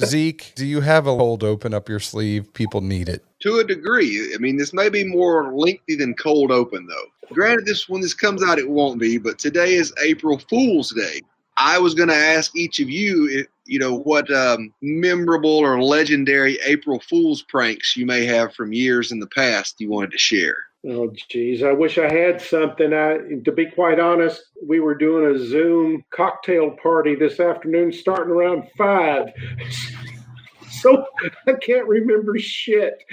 Zeke, do you have a cold open up your sleeve? People need it. To a degree. I mean, this may be more lengthy than cold open, though. Granted, when this comes out, it won't be, but today is April Fool's Day. I was going to ask each of you, what memorable or legendary April Fool's pranks you may have from years in the past you wanted to share. Oh, geez. I wish I had something. To be quite honest, we were doing a Zoom cocktail party this afternoon starting around 5. So I can't remember shit.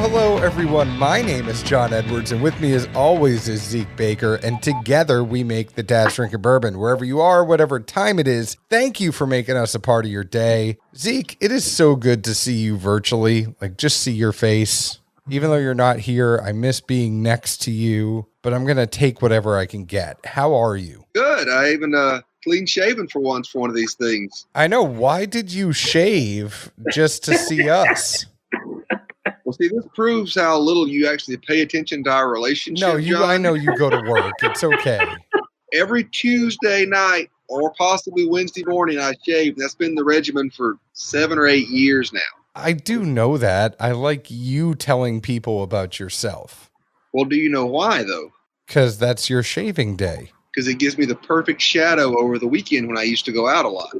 Hello, everyone. My name is John Edwards, and with me, as always, is Zeke Baker, and together we make the Dad's Drinking Bourbon. Wherever you are, whatever time it is, thank you for making us a part of your day. Zeke, it is so good to see you virtually, just see your face. Even though you're not here, I miss being next to you, but I'm going to take whatever I can get. How are you? Good. I even clean shaven for once for one of these things. I know. Why did you shave just to see us? Well, see, this proves how little you actually pay attention to our relationship. No, John. I know you go to work. It's okay. Every Tuesday night or possibly Wednesday morning, I shave. That's been the regimen for 7 or 8 years now. I do know that. I like you telling people about yourself. Well, do you know why, though? Because that's your shaving day. Because it gives me the perfect shadow over the weekend when I used to go out a lot.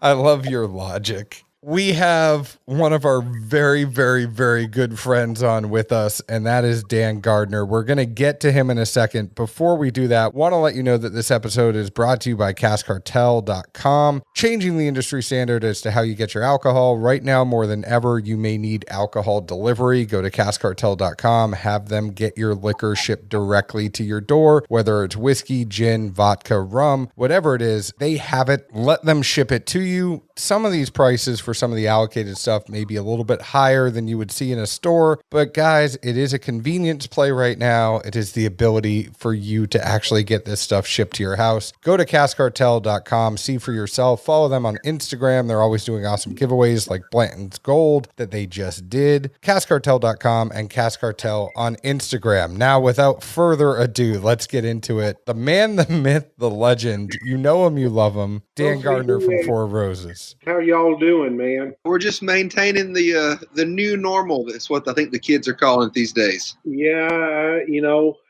I love your logic. We have one of our very, very, very good friends on with us, and that is Dan Gardner. We're going to get to him in a second. Before we do that, want to let you know that this episode is brought to you by CaskCartel.com, changing the industry standard as to how you get your alcohol. Right now, more than ever, you may need alcohol delivery. Go to CaskCartel.com, have them get your liquor shipped directly to your door, whether it's whiskey, gin, vodka, rum, whatever it is, they have it. Let them ship it to you. Some of these prices for some of the allocated stuff may be a little bit higher than you would see in a store, but guys, it is a convenience play right now. It is the ability for you to actually get this stuff shipped to your house. Go to CaskCartel.com, see for yourself, follow them on Instagram. They're always doing awesome giveaways like Blanton's Gold that they just did. CaskCartel.com and Cask Cartel on Instagram. Now, without further ado, let's get into it. The man, the myth, the legend. You know him, you love him. Dan Gardner from Four Roses. How y'all doing, man? We're just maintaining the new normal. That's what I think the kids are calling it these days. Yeah,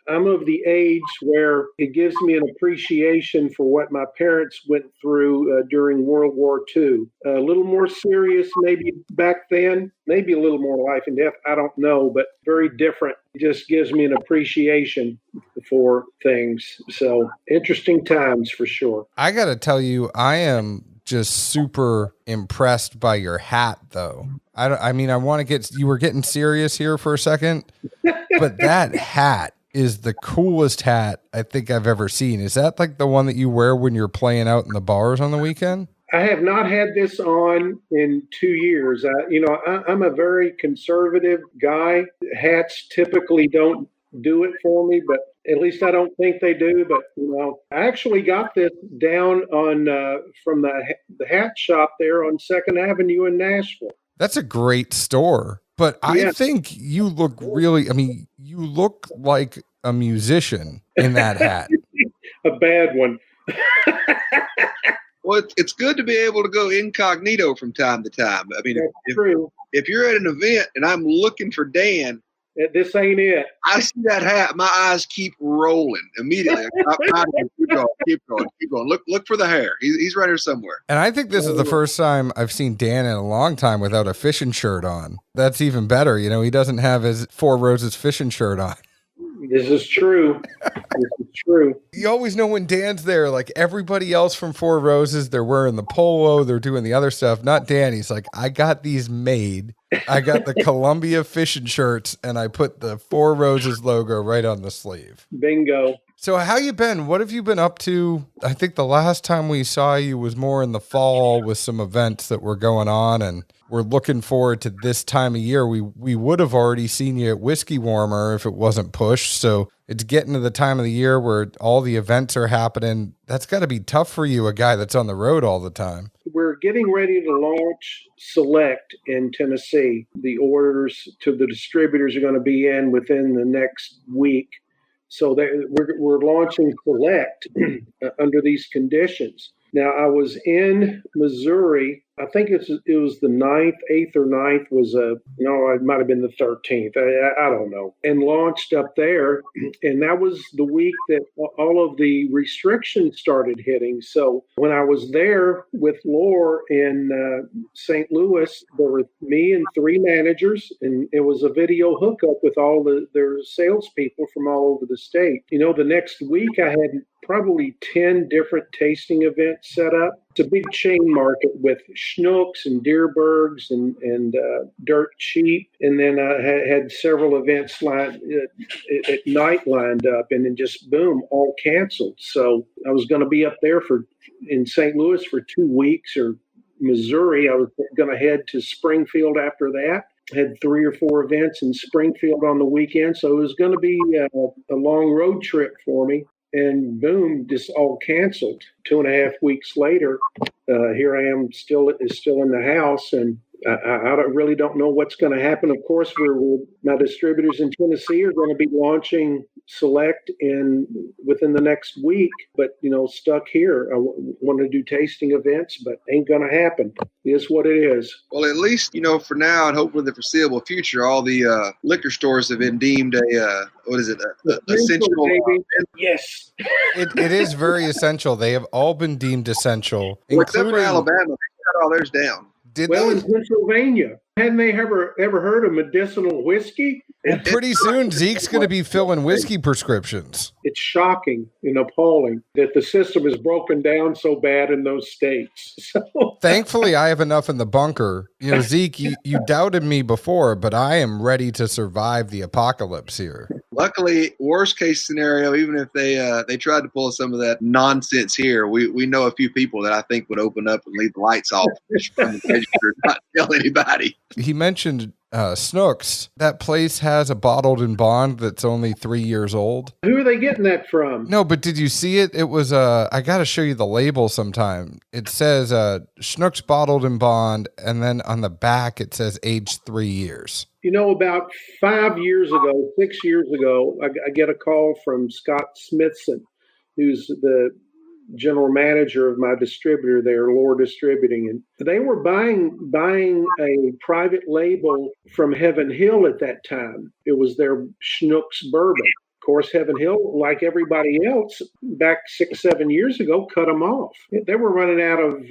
I'm of the age where it gives me an appreciation for what my parents went through during World War II. A little more serious maybe back then, maybe a little more life and death. I don't know, but very different. It just gives me an appreciation for things. So interesting times for sure. I got to tell you, I am just super impressed by your hat, though. I want to get, you were getting serious here for a second, but that hat is the coolest hat I think I've ever seen. Is that like the one that you wear when you're playing out in the bars on the weekend? I have not had this on in 2 years. I'm a very conservative guy. Hats typically don't do it for me, but at least I don't think they do. But I actually got this down on from the hat shop there on 2nd Avenue in Nashville. That's a great store. But I think you look you look like a musician in that hat. A bad one. Well, it's good to be able to go incognito from time to time. I mean, if you're at an event and I'm looking for Dan, this ain't it. I see that hat. My eyes keep rolling immediately. Keep going. Look for the hair. He's right here somewhere. And I think this is the first time I've seen Dan in a long time without a fishing shirt on. That's even better. He doesn't have his Four Roses fishing shirt on. This is true. This is true. You always know when Dan's there, like everybody else from Four Roses, they're wearing the polo, they're doing the other stuff. Not Dan. He's like, I got these made. I got the Columbia fishing shirts, and I put the Four Roses logo right on the sleeve. Bingo. So how you been? What have you been up to? I think the last time we saw you was more in the fall with some events that were going on, and we're looking forward to this time of year. We would have already seen you at Whiskey Warmer if it wasn't pushed. So it's getting to the time of the year where all the events are happening. That's got to be tough for you, a guy that's on the road all the time. We're getting ready to launch Select in Tennessee. The orders to the distributors are going to be in within the next week. So we're launching Select under these conditions. Now, I was in Missouri. I think it was the 8th or 9th it might have been the 13th. I don't know. And launched up there. And that was the week that all of the restrictions started hitting. So when I was there with Lore in St. Louis, there were me and 3 managers, and it was a video hookup with all their salespeople from all over the state. The next week I had probably 10 different tasting events set up. It's a big chain market with Schnucks and Deerbergs and Dirt Cheap. And then I had several events at night lined up, and then just boom, all canceled. So I was going to be up there in St. Louis for 2 weeks, or Missouri. I was going to head to Springfield after that. Had 3 or 4 events in Springfield on the weekend. So it was going to be a long road trip for me. And boom, just all canceled. 2.5 weeks later, here I am still in the house, and I really don't know what's going to happen. Of course, my distributors in Tennessee are going to be launching Select within the next week, but stuck here. I want to do tasting events, but ain't going to happen. It is what it is. Well, at least for now, and hopefully the foreseeable future, all the liquor stores have been deemed essential. Yes, it is very essential. They have all been deemed essential, except for Alabama. They shut all theirs down. In Pennsylvania, hadn't they ever heard of medicinal whiskey? And pretty soon, Zeke's going to be filling whiskey prescriptions. It's shocking and appalling that the system is broken down so bad in those states. So. Thankfully, I have enough in the bunker. Zeke, you doubted me before, but I am ready to survive the apocalypse here. Luckily, worst case scenario, even if they tried to pull some of that nonsense here, we know a few people that I think would open up and leave the lights off from the register, not tell anybody. He mentioned Snooks. That place has a bottled in bond that's only 3 years old. Who are they getting that from? No, but did you see it? It was I got to show you the label sometime. It says Snooks bottled in bond, and then on the back it says aged 3 years. About 5 years ago, 6 years ago, I get a call from Scott Smithson, who's the general manager of my distributor there, Lore Distributing, and they were buying a private label from Heaven Hill at that time. It was their Schnucks bourbon. Of course, Heaven Hill, like everybody else, back 6-7 years ago, cut them off. They were running out of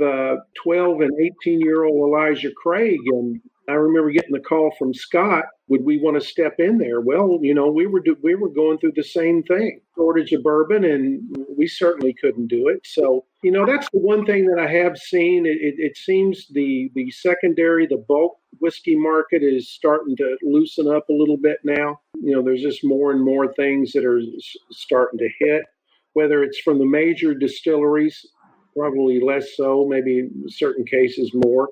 12 and 18-year-old Elijah Craig, and I remember getting the call from Scott, would we want to step in there? Well, we were going through the same thing, shortage of bourbon, and we certainly couldn't do it. So, that's the one thing that I have seen. It seems the secondary, the bulk whiskey market is starting to loosen up a little bit now. There's just more and more things that are starting to hit, whether it's from the major distilleries, probably less so, maybe in certain cases more.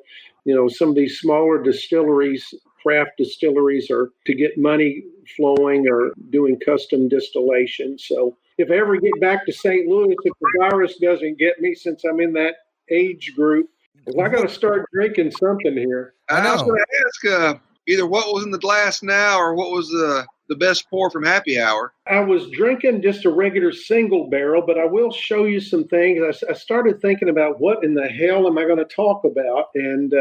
Some of these smaller distilleries, craft distilleries, are to get money flowing or doing custom distillation. So if I ever get back to St. Louis, if the virus doesn't get me, since I'm in that age group, I got to start drinking something here. I was going to ask either what was in the glass now or what was the best pour from happy hour. I was drinking just a regular single barrel, but I will show you some things. I started thinking about what in the hell am I going to talk about? And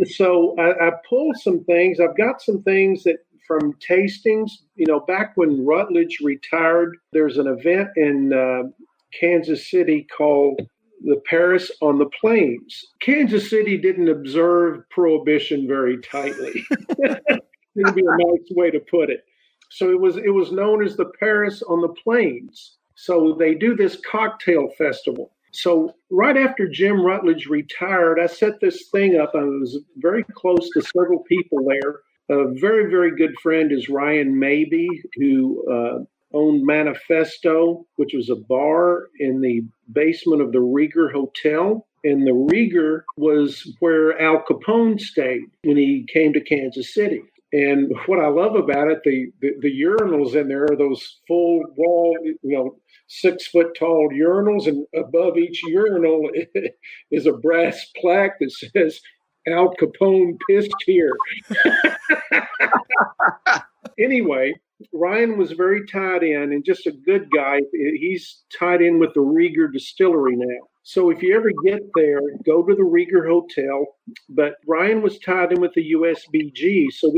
so I pulled some things. I've got some things that from tastings, back when Rutledge retired, there's an event in Kansas City called the Paris on the Plains. Kansas City didn't observe Prohibition very tightly. It'd be a nice way to put it. So it was known as the Paris on the Plains. So they do this cocktail festival. So right after Jim Rutledge retired, I set this thing up. I was very close to several people there. A very, very good friend is Ryan Mabey, who owned Manifesto, which was a bar in the basement of the Rieger Hotel. And the Rieger was where Al Capone stayed when he came to Kansas City. And what I love about it, the urinals in there are those full wall, 6 foot tall urinals, and above each urinal is a brass plaque that says Al Capone pissed here. Anyway, Ryan was very tied in and just a good guy. He's tied in with the Rieger distillery now. So if you ever get there, go to the Rieger Hotel. But Ryan was tied in with the USBG. So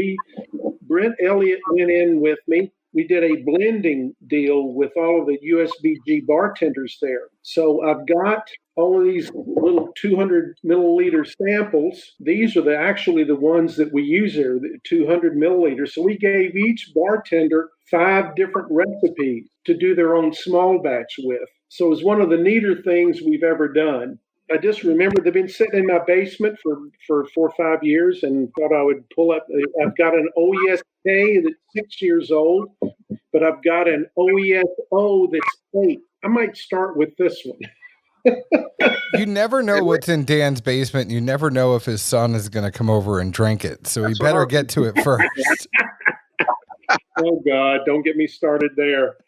Brent Elliott went in with me. We did a blending deal with all of the USBG bartenders there. So I've got all of these little 200 milliliter samples. These are actually the ones that we use here, the 200 milliliters. So we gave each bartender 5 different recipes to do their own small batch with. So it was one of the neater things we've ever done. I just remember they've been sitting in my basement for 4 or 5 years and thought I would pull up. I've got an OESK that's 6 years old, but I've got an OESO that's 8. I might start with this one. You never know what's in Dan's basement. You never know if his son is going to come over and drink it. So you better get to it first. Oh, God, don't get me started there.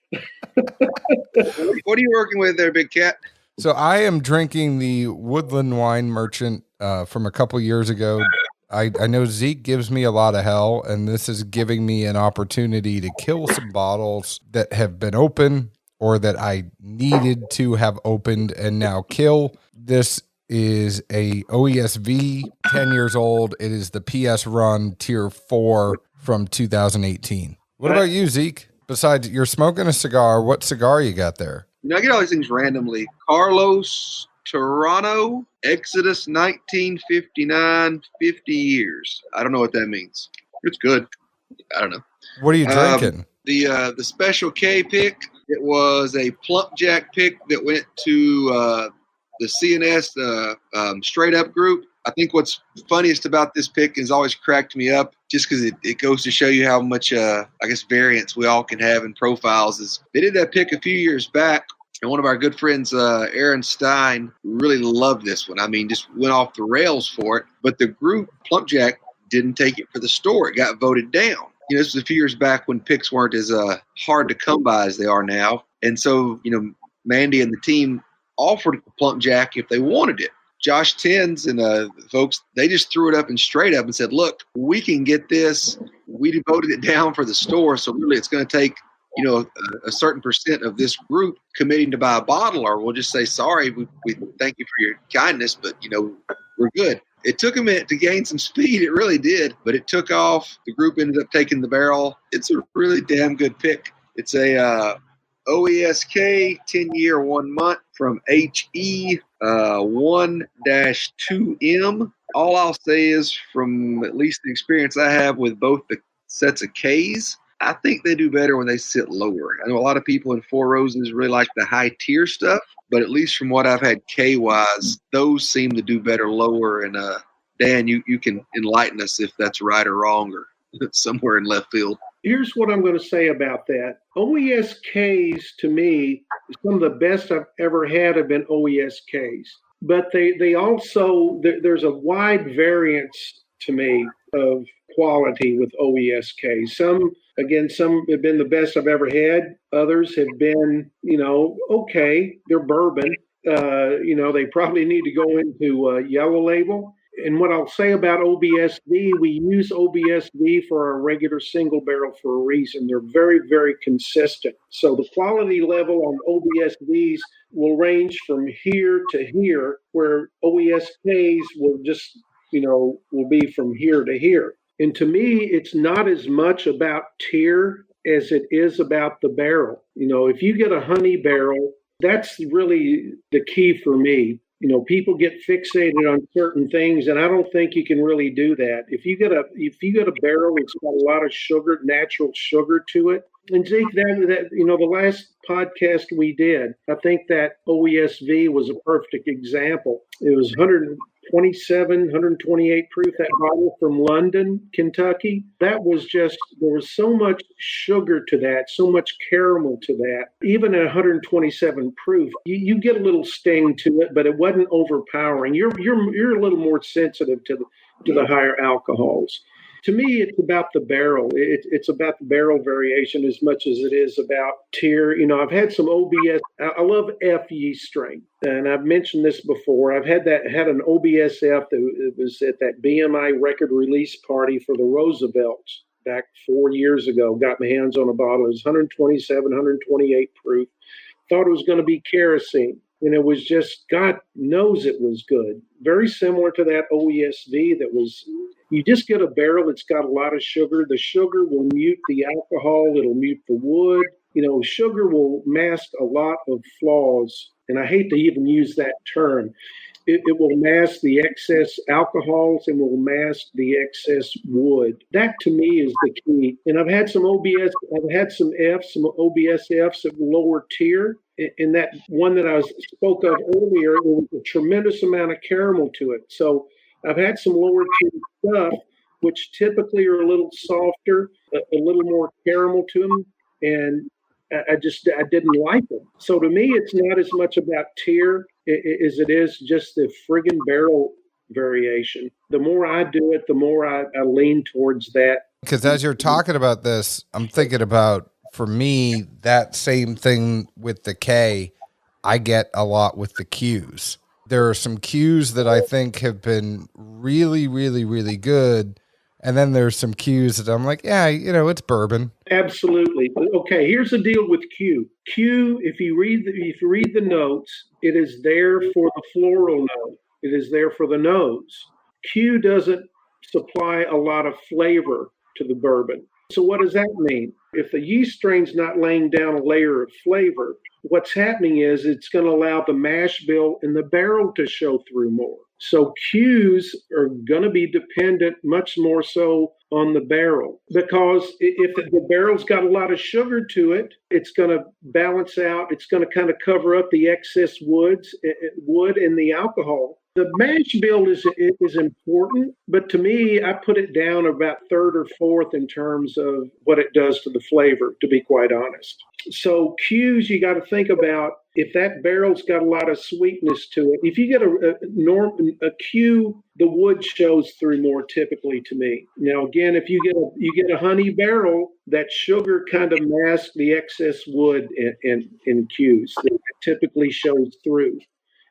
What are you working with there, Big Cat? So I am drinking the Woodland Wine Merchant from a couple years ago. I know Zeke gives me a lot of hell, and this is giving me an opportunity to kill some bottles that have been open or that I needed to have opened and now kill. This is a OESV, 10 years old. It is the PS Run Tier 4 from 2018. What about you, Zeke? Besides, you're smoking a cigar. What cigar you got there? I get all these things randomly. Carlos Toronto, Exodus 1959, 50 years. I don't know what that means. It's good. I don't know. What are you drinking? The Special K pick. It was a plump jack pick that went to the CNS straight up group. I think what's funniest about this pick is always cracked me up just because it goes to show you how much, variance we all can have in profiles. Is they did that pick a few years back, and one of our good friends, Aaron Stein, really loved this one. I mean, just went off the rails for it. But the group, Plump Jack, didn't take it for the store. It got voted down. This was a few years back when picks weren't as hard to come by as they are now. And so, Mandy and the team offered Plump Jack if they wanted it. Josh Tins and folks, they just threw it up and straight up and said, look, we can get this. We voted it down for the store. So really it's going to take, a certain percent of this group committing to buy a bottle, or we'll just say, sorry, we thank you for your kindness, but, we're good. It took a minute to gain some speed. It really did, but it took off. The group ended up taking the barrel. It's a really damn good pick. It's a OESK 10-year, 1 month from HE 1-2M. All I'll say is from at least the experience I have with both the sets of Ks, I think they do better when they sit lower. I know a lot of people in Four Roses really like the high tier stuff, but at least from what I've had K-wise, those seem to do better lower. And Dan, you can enlighten us if that's right or wrong or somewhere in left field. Here's what I'm going to say about that. OESKs, to me, some of the best I've ever had have been OESKs. But they also, there's a wide variance to me of quality with OESKs. Some have been the best I've ever had. Others have been, okay, they're bourbon. They probably need to go into yellow label. And what I'll say about OBSV, we use OBSV for our regular single barrel for a reason. They're very, very consistent. So the quality level on OBSVs will range from here to here, where OESKs will just, will be from here to here. And to me, it's not as much about tier as it is about the barrel. If you get a honey barrel, that's really the key for me. People get fixated on certain things, and I don't think you can really do that. If you get a barrel that's got a lot of sugar, natural sugar to it, and Zeke, the last podcast we did, I think that OESV was a perfect example. It was 100.2 128 proof, that bottle from London, Kentucky. That was just, there was so much sugar to that, so much caramel to that. Even at 127 proof, you get a little sting to it, but it wasn't overpowering. You're a little more sensitive to the higher alcohols. To me, it's about the barrel. It's about the barrel variation as much as it is about tier. I've had some OBS. I love F yeast strain, and I've mentioned this before. I've had an OBSF that was at that BMI record release party for the Roosevelts back 4 years ago. Got my hands on a bottle. It was 127, 128 proof. Thought it was going to be kerosene. And it was just, God knows it was good. Very similar to that OESV that was, you just get a barrel that's got a lot of sugar. The sugar will mute the alcohol. It'll mute the wood. Sugar will mask a lot of flaws. And I hate to even use that term. It will mask the excess alcohols and will mask the excess wood. That to me is the key. And I've had some Fs, some OBSFs at lower tier. In that one that I spoke of earlier, there was a tremendous amount of caramel to it. So I've had some lower tier stuff, which typically are a little softer, a little more caramel to them. And I didn't like them. So to me, it's not as much about tier as it is just the friggin' barrel variation. The more I do it, the more I lean towards that. Because as you're talking about this, I'm thinking about, for me, that same thing with the K, I get a lot with the Qs. There are some Qs that I think have been really, really, really good. And then there's some Qs that I'm like, yeah, it's bourbon. Absolutely. Okay, here's the deal with Q. Q, if you read the notes, it is there for the floral note. It is there for the nose. Q doesn't supply a lot of flavor to the bourbon. So what does that mean? If the yeast strain's not laying down a layer of flavor, what's happening is it's going to allow the mash bill and the barrel to show through more. So Qs are going to be dependent much more so on the barrel, because if the barrel's got a lot of sugar to it, it's going to balance out. It's going to kind of cover up the excess wood and the alcohol. The mash bill is important, but to me, I put it down about third or fourth in terms of what it does to the flavor, to be quite honest. So Qs, you got to think about if that barrel's got a lot of sweetness to it. If you get a Q, the wood shows through more typically to me. Now, again, if you get a honey barrel, that sugar kind of masks the excess wood in Qs. That typically shows through.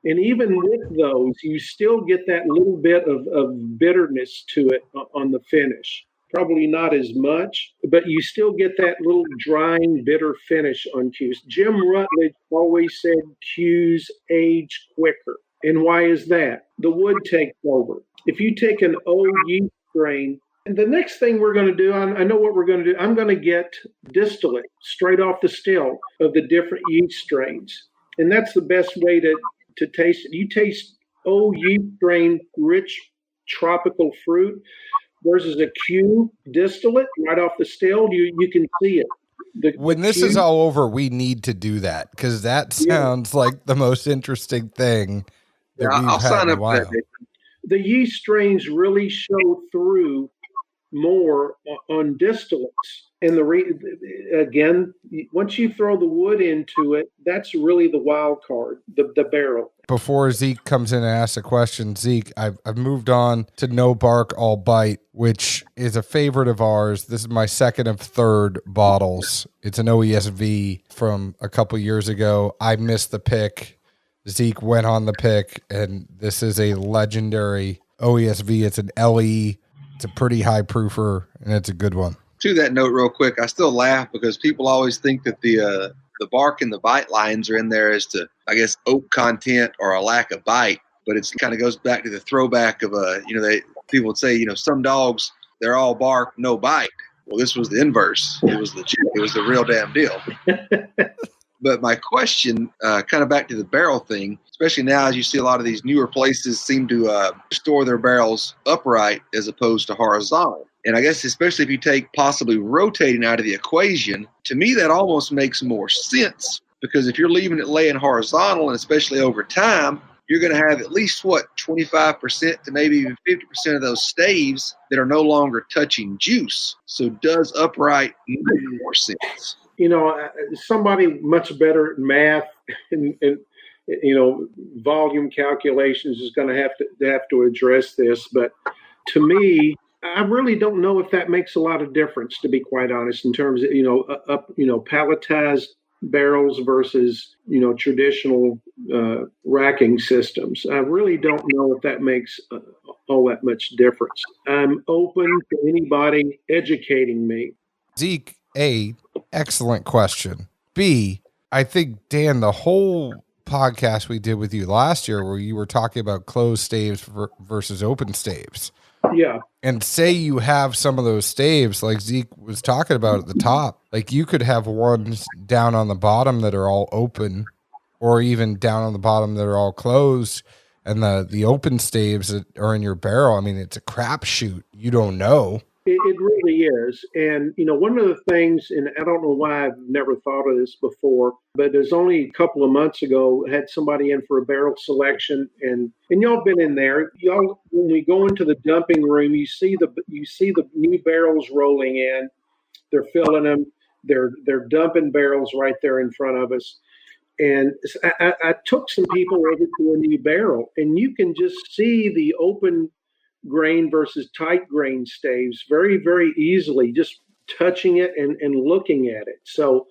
And even with those, you still get that little bit of bitterness to it on the finish. Probably not as much, but you still get that little drying, bitter finish on Qs. Jim Rutledge always said Qs age quicker. And why is that? The wood takes over. If you take an old yeast strain, and the next thing we're going to do, I know what we're going to do. I'm going to get distillate straight off the still of the different yeast strains. And that's the best way to taste it. You taste old yeast strain, rich tropical fruit versus a Q distillate right off the still. You can see it. When this is all over, we need to do that, because that sounds like the most interesting thing that we've I'll had sign in a up while. for that. The yeast strains really show through more on distillates. And again, once you throw the wood into it, that's really the wild card, the barrel. Before Zeke comes in and asks a question, Zeke, I've moved on to No Bark All Bite, which is a favorite of ours. This is my second of third bottles. It's an OESV from a couple years ago. I missed the pick. Zeke went on the pick, and this is a legendary OESV. It's an LE. It's a pretty high proofer, and it's a good one. To that note, real quick, I still laugh because people always think that the bark and the bite lines are in there as to, I guess, oak content or a lack of bite. But it kind of goes back to the throwback of people would say, some dogs, they're all bark, no bite. Well, this was the inverse. It was the real damn deal. But my question, kind of back to the barrel thing, especially now as you see a lot of these newer places seem to store their barrels upright as opposed to horizontal. And I guess especially if you take possibly rotating out of the equation, to me that almost makes more sense, because if you're leaving it laying horizontal, and especially over time, you're going to have at least 25% to maybe even 50% of those staves that are no longer touching juice. So does upright make more sense? Somebody much better at math and volume calculations is going to have to address this. But to me, I really don't know if that makes a lot of difference, to be quite honest, in terms of palletized barrels versus traditional racking systems. I really don't know if that makes all that much difference. I'm open to anybody educating me. Zeke, A, excellent question. B, I think, Dan, the whole podcast we did with you last year where you were talking about closed staves versus open staves. Yeah. And say you have some of those staves like Zeke was talking about at the top, like you could have ones down on the bottom that are all open, or even down on the bottom that are all closed. And the open staves that are in your barrel, I mean, it's a crapshoot. You don't know. It really is. And, one of the things, and I don't know why I've never thought of this before, but there's only a couple of months ago, I had somebody in for a barrel selection, and y'all been in there. Y'all, when we go into the dumping room, you see the new barrels rolling in. They're filling them. They're dumping barrels right there in front of us. And I took some people over to a new barrel, and you can just see the open grain versus tight grain staves very, very easily, just touching it and looking at it. So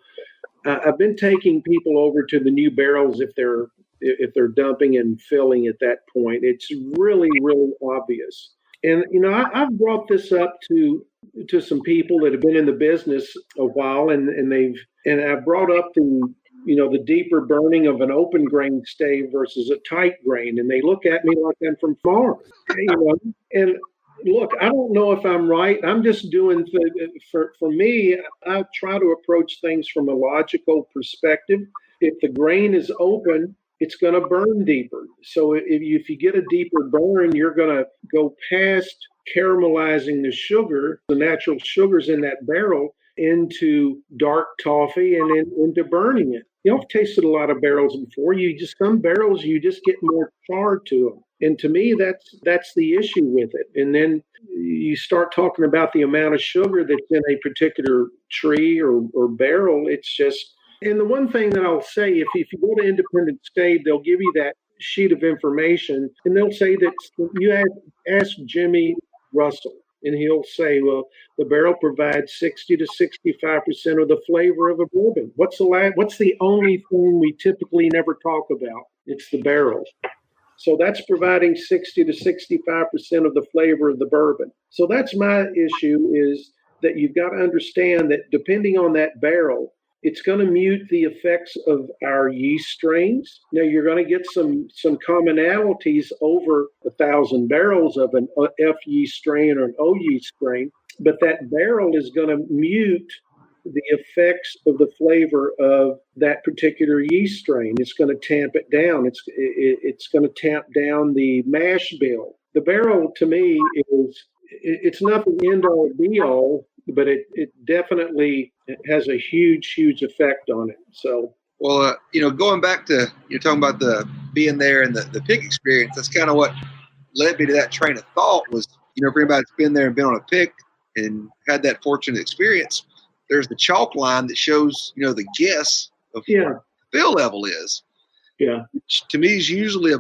I've been taking people over to the new barrels if they're dumping and filling at that point. It's really, really obvious. And I've brought this up to some people that have been in the business a while, and I've brought up the deeper burning of an open grain stave versus a tight grain. And they look at me like I'm from farm, and look, I don't know if I'm right. I'm just doing, for me, I try to approach things from a logical perspective. If the grain is open, it's going to burn deeper. So if you get a deeper burn, you're going to go past caramelizing the sugar, the natural sugars in that barrel, into dark toffee and into burning it. I've tasted a lot of barrels before. Some barrels you just get more char to them. And to me, that's the issue with it. And then you start talking about the amount of sugar that's in a particular tree or barrel. It's just, and the one thing that I'll say, if you go to Independent Stave, they'll give you that sheet of information, and they'll say that you ask Jimmy Russell, and he'll say, well, the barrel provides 60 to 65% of the flavor of a bourbon. What's the only thing we typically never talk about? It's the barrel. So that's providing 60 to 65% of the flavor of the bourbon. So that's my issue, is that you've got to understand that depending on that barrel, it's going to mute the effects of our yeast strains. Now, you're going to get some commonalities over 1,000 barrels of an F yeast strain or an O yeast strain, but that barrel is going to mute the effects of the flavor of that particular yeast strain. It's going to tamp it down. It's going to tamp down the mash bill. The barrel, to me, it's nothing end all be all, but it definitely has a huge, huge effect on it. So, well, going back to you're talking about the being there and the pig experience, that's kind of what led me to that train of thought. Was for anybody that's been there and been on a pig and had that fortunate experience, there's the chalk line that shows the guess of what the fill level is. Yeah, which to me is usually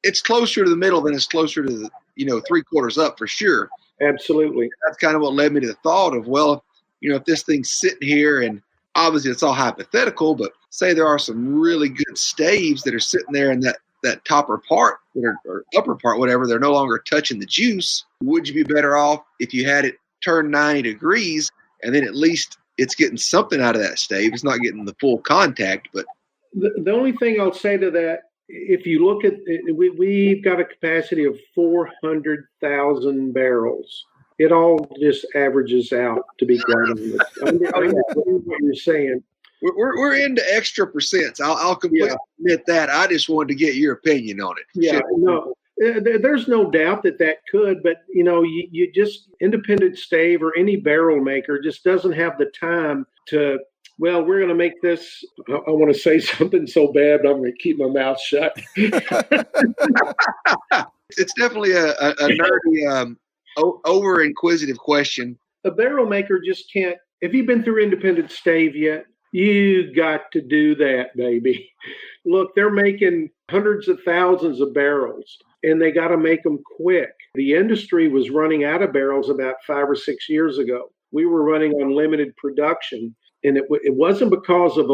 it's closer to the middle than it's closer to the 3/4 up for sure. Absolutely. That's kind of what led me to the thought of, well, if this thing's sitting here, and obviously it's all hypothetical, but say there are some really good staves that are sitting there in that topper part or upper part, whatever, they're no longer touching the juice. Would you be better off if you had it turn 90 degrees and then at least it's getting something out of that stave? It's not getting the full contact, but the only thing I'll say to that, if you look at it, we've got a capacity of 400,000 barrels. It all just averages out, to be quite honest. I understand what you're saying. We're into extra percents. I'll completely admit that. I just wanted to get your opinion on it. Yeah, no, there's no doubt that could, but you just Independent Stave or any barrel maker just doesn't have the time to Well, we're going to make this. I want to say something so bad, but I'm going to keep my mouth shut. It's definitely a nerdy, over inquisitive question. A barrel maker just can't. If you've been through independent stave yet, you got to do that, baby. Look, they're making hundreds of thousands of barrels, and they got to make them quick. The industry was running out of barrels about 5 or 6 years ago. We were running on limited production, and it wasn't because of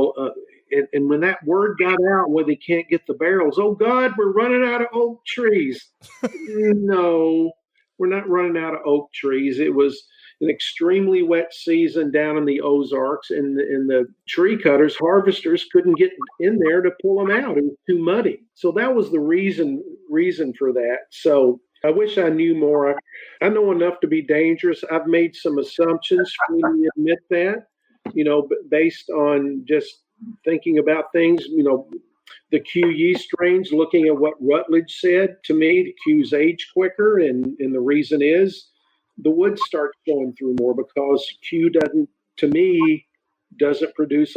and when that word got out where they can't get the barrels, oh God, we're running out of oak trees. No, we're not running out of oak trees. It was an extremely wet season down in the Ozarks, and the tree cutters, harvesters couldn't get in there to pull them out. It was too muddy. So that was the reason for that. So I wish I knew more. I know enough to be dangerous. I've made some assumptions, freely admit that, based on just thinking about things, the Q yeast strains, looking at what Rutledge said to me, the Q's age quicker. And the reason is the wood starts going through more because Q doesn't produce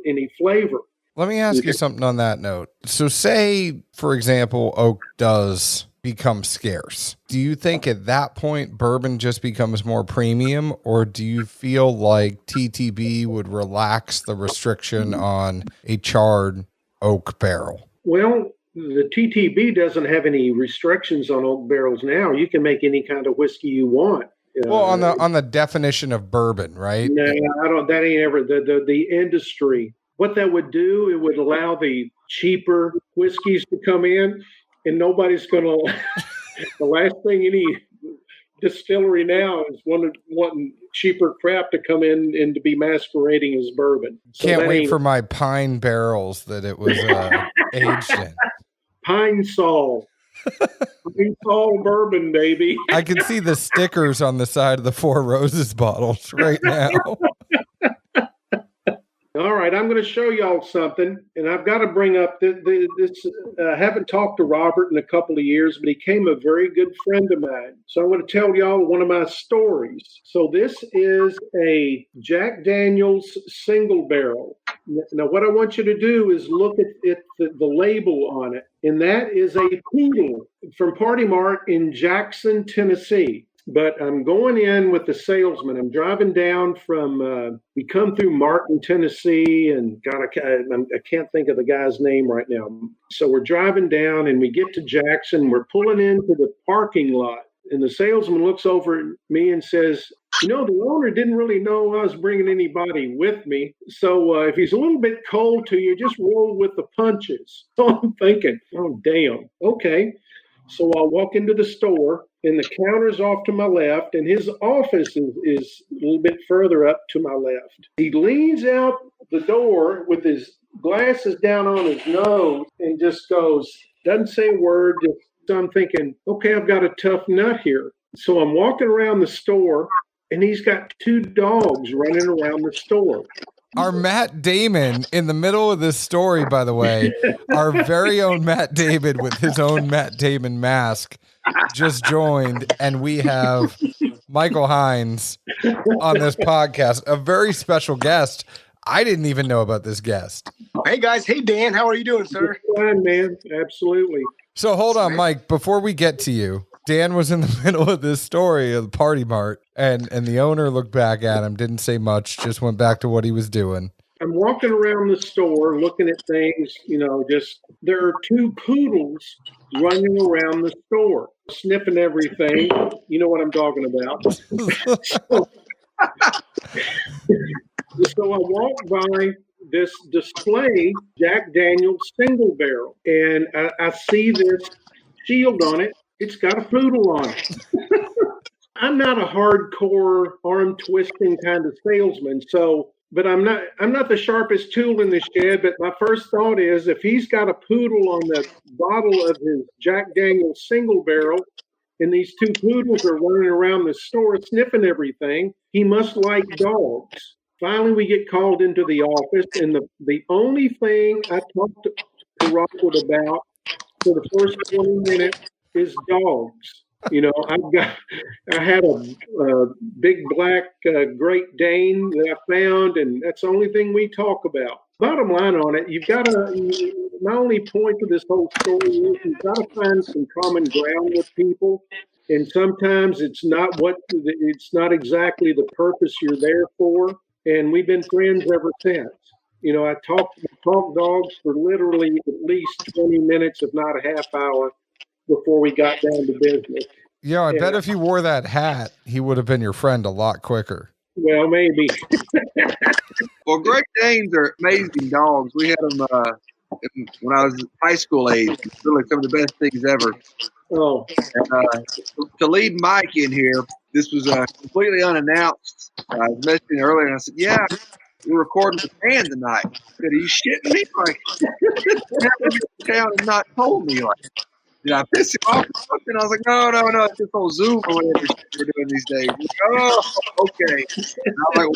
any flavor. Let me ask you something on that note. So say, for example, oak does become scarce. Do you think at that point bourbon just becomes more premium, or do you feel like TTB would relax the restriction on a charred oak barrel? Well, the TTB doesn't have any restrictions on oak barrels now. You can make any kind of whiskey you want. Well, on the definition of bourbon, right? No, I don't. That ain't ever the industry. What that would do, it would allow the cheaper whiskeys to come in, and nobody's going to. The last thing any distillery now is wanting cheaper crap to come in and to be masquerading as bourbon. So can't wait for my pine barrels that it was aged in. Pine Sol. Pine Sol bourbon, baby. I can see the stickers on the side of the Four Roses bottles right now. All right, I'm going to show y'all something, and I've got to bring up this. I haven't talked to Robert in a couple of years, but he became a very good friend of mine. So I'm going to tell y'all one of my stories. So this is a Jack Daniel's single barrel. Now, what I want you to do is look at the label on it, and that is a poodle from Party Mart in Jackson, Tennessee. But I'm going in with the salesman. I'm driving down from, we come through Martin, Tennessee, and God, I can't think of the guy's name right now. So we're driving down, and we get to Jackson. We're pulling into the parking lot, and the salesman looks over at me and says, the owner didn't really know I was bringing anybody with me. So if he's a little bit cold to you, just roll with the punches. So I'm thinking, oh, damn. Okay. So I'll walk into the store, and the counter's off to my left, and his office is a little bit further up to my left. He leans out the door with his glasses down on his nose and just doesn't say a word. So I'm thinking, okay, I've got a tough nut here. So I'm walking around the store, and he's got 2 dogs running around the store. Our Matt Damon in the middle of this story, by the way, our very own Matt Damon with his own Matt Damon mask just joined, and we have Michael Hinds on this podcast, a very special guest. I didn't even know about this guest. Hey guys. Hey Dan, how are you doing, sir? Fine, man. Absolutely. So hold on, Mike, before we get to you, Dan was in the middle of this story of the Party Mart, and the owner looked back at him, didn't say much, just went back to what he was doing. I'm walking around the store looking at things, there are 2 poodles running around the store, sniffing everything. You know what I'm talking about. So I walk by this display, Jack Daniel's single barrel, and I see this shield on it. It's got a poodle on it. I'm not a hardcore arm twisting kind of salesman, but I'm not the sharpest tool in the shed. But my first thought is, if he's got a poodle on the bottle of his Jack Daniel's single barrel, and these 2 poodles are running around the store sniffing everything, he must like dogs. Finally, we get called into the office, and the only thing I talked to Robert about for the first 20 minutes is dogs. I had a big black Great Dane that I found, and that's the only thing we talk about. Bottom line on it, you've got to, my only point to this whole story is you've got to find some common ground with people. And sometimes it's not exactly the purpose you're there for. And we've been friends ever since. I talked dogs for literally at least 20 minutes, if not a half hour, before we got down to business. I bet if you wore that hat, he would have been your friend a lot quicker. Well, maybe. Well, Great Danes are amazing dogs. We had them when I was high school age. Really some of the best things ever. Oh. To lead Mike in here, this was completely unannounced. I was mentioning earlier, and I said, "Yeah, we're recording with Dan tonight." I said, "Are you shitting me? Like, town and not told me like." Did I piss him off or something? I was like, no, it's just on Zoom or whatever we're doing these days. Like, oh, okay. And I'm like,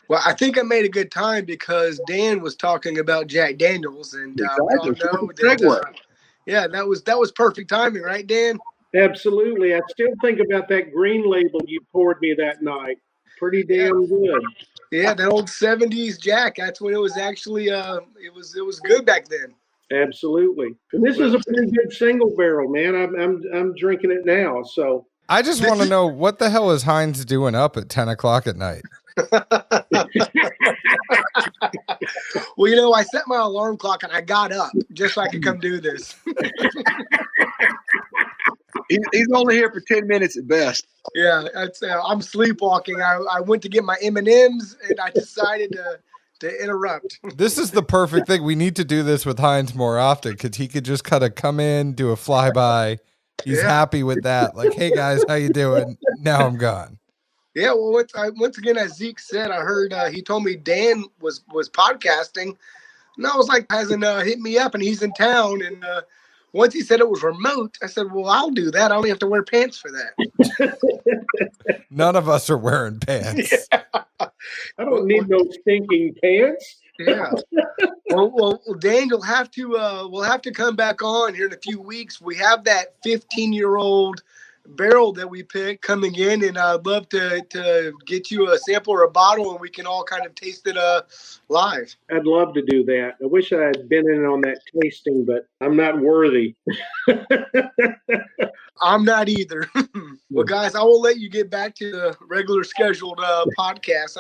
well, I think I made a good time because Dan was talking about Jack Daniels, and we all know that. That was perfect timing, right, Dan? Absolutely. I still think about that green label you poured me that night. Pretty damn good. Yeah, that old '70s Jack. That's when it was actually it was good back then. Absolutely. And this is a pretty good single barrel, man. I'm drinking it now. So I just want to know, what the hell is Hinds doing up at 10 o'clock at night? Well, I set my alarm clock and I got up just so I could come do this. He's only here for 10 minutes at best. Yeah, I'm sleepwalking. I went to get my M&Ms and I decided to interrupt. This is the perfect thing. We need to do this with Hinds more often because he could just kind of come in, do a flyby. He's happy with that. Like, hey guys, how you doing? Now I'm gone. Yeah, well, once again, as Zeke said, I heard he told me Dan was podcasting, and I was like, hasn't hit me up, and he's in town. And once he said it was remote, I said, well, I'll do that. I only have to wear pants for that. None of us are wearing pants. Yeah. I don't need no stinking pants. Yeah. Well, Dan, we'll have to come back on here in a few weeks. We have that 15-year-old barrel that we picked coming in, and I'd love to get you a sample or a bottle, and we can all kind of taste it live. I'd love to do that. I wish I had been in on that tasting, but I'm not worthy. I'm not either. Well, guys, I will let you get back to the regular scheduled podcast.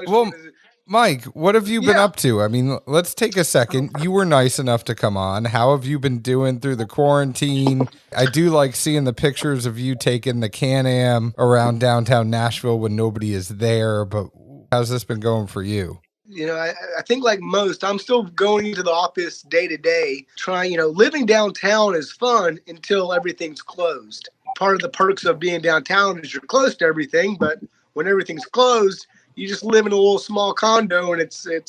Mike, what have you been up to? I mean, let's take a second. You were nice enough to come on. How have you been doing through the quarantine? I do like seeing the pictures of you taking the Can-Am around downtown Nashville when nobody is there, but how's this been going for you? I think like most, I'm still going into the office day to day, trying, living downtown is fun until everything's closed. Part of the perks of being downtown is you're close to everything, but when everything's closed, you just live in a little small condo, and it's you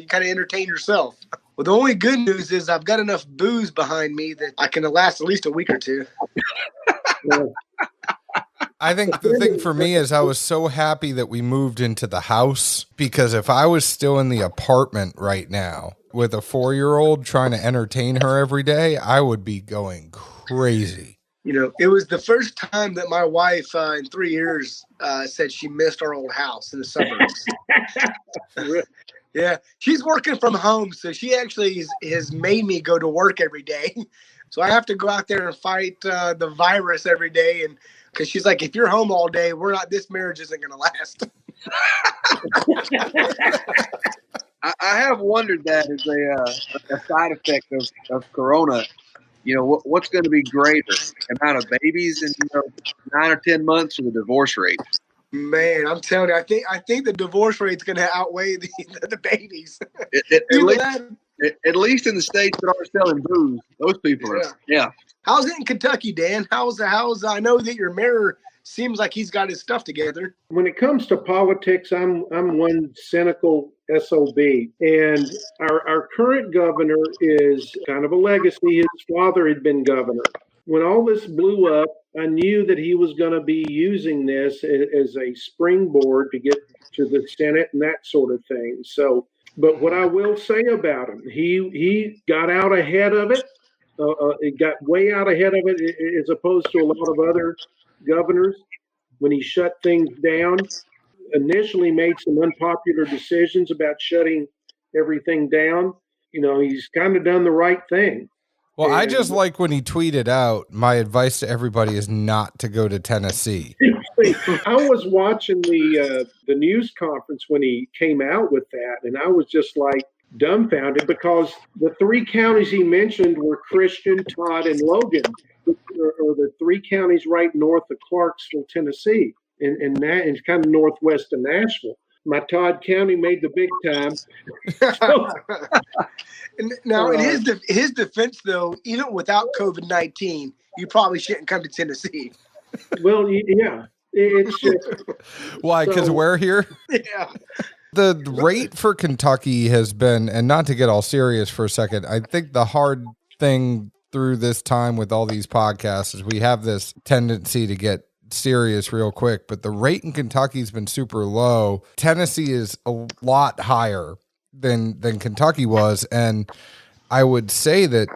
kind of entertain yourself. Well, the only good news is I've got enough booze behind me that I can last at least a week or two. I think the thing for me is I was so happy that we moved into the house, because if I was still in the apartment right now with a 4-year-old trying to entertain her every day, I would be going crazy. It was the first time that my wife in 3 years said she missed our old house in the suburbs. Yeah, she's working from home, so she actually has made me go to work every day. So I have to go out there and fight the virus every day, and because she's like, if you're home all day, this marriage isn't going to last. I have wondered that as a side effect of Corona. What's going to be greater, the amount of babies in 9 or 10 months, or the divorce rate? Man, I'm telling you, I think the divorce rate's going to outweigh the babies. At least in the states that are selling booze, those people are. Yeah. How's it in Kentucky, Dan? How's I know that your mayor seems like he's got his stuff together. When it comes to politics, I'm one cynical SOB. And our current governor is kind of a legacy. His father had been governor. When all this blew up, I knew that he was going to be using this as a springboard to get to the Senate and that sort of thing. So, but what I will say about him, he got out ahead of it. It got way out ahead of it, as opposed to a lot of other governors when he shut things down. Initially made some unpopular decisions about shutting everything down. He's kind of done the right thing. Well, I just like when he tweeted out, my advice to everybody is not to go to Tennessee. I was watching the news conference when he came out with that, and I was just like dumbfounded because the three counties he mentioned were Christian, Todd, and Logan, or the three counties right north of Clarksville, Tennessee, and that is kind of northwest of Nashville. My Todd County made the big time. Now, in his defense, though, even without COVID-19, you probably shouldn't come to Tennessee. Well, yeah. It's just, why? Because we're here? Yeah. The rate for Kentucky has been, and not to get all serious for a second, I think the hard thing through this time with all these podcasts is we have this tendency to get serious real quick, but the rate in Kentucky has been super low. Tennessee is a lot higher than Kentucky was, and I would say that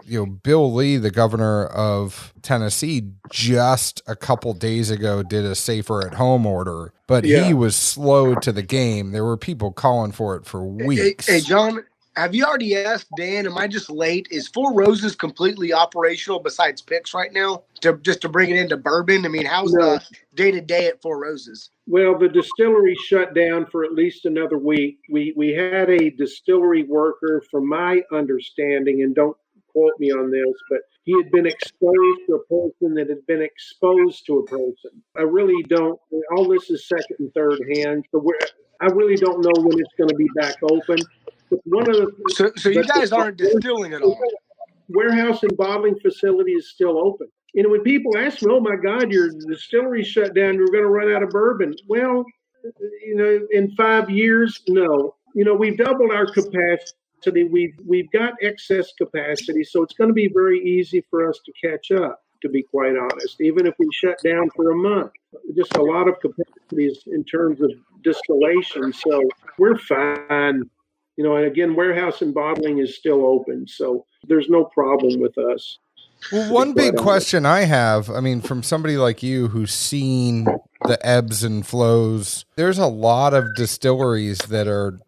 Bill Lee, the governor of Tennessee, just a couple days ago did a safer at home order, but he was slow to the game. There were people calling for it for weeks. Hey John, have you already asked Dan? Am I just late? Is Four Roses completely operational besides picks right now? Just to bring it into bourbon. I mean, how's the day-to-day at Four Roses? Well, the distillery shut down for at least another week. We had a distillery worker, from my understanding, and don't quote me on this, but he had been exposed to a person that had been exposed to a person. I really don't. All this is second and third hand. So I really don't know when it's going to be back open. But so you guys aren't distilling at all? Warehouse and bottling facility is still open. When people ask me, "Oh my God, your distillery shut down, you're going to run out of bourbon." Well, in 5 years, no. We've doubled our capacity. We've got excess capacity, so it's going to be very easy for us to catch up, to be quite honest, even if we shut down for a month. Just a lot of capacities in terms of distillation, so we're fine. And again, warehouse and bottling is still open, so there's no problem with us. Well, one big question I have, from somebody like you who's seen the ebbs and flows, there's a lot of distilleries that are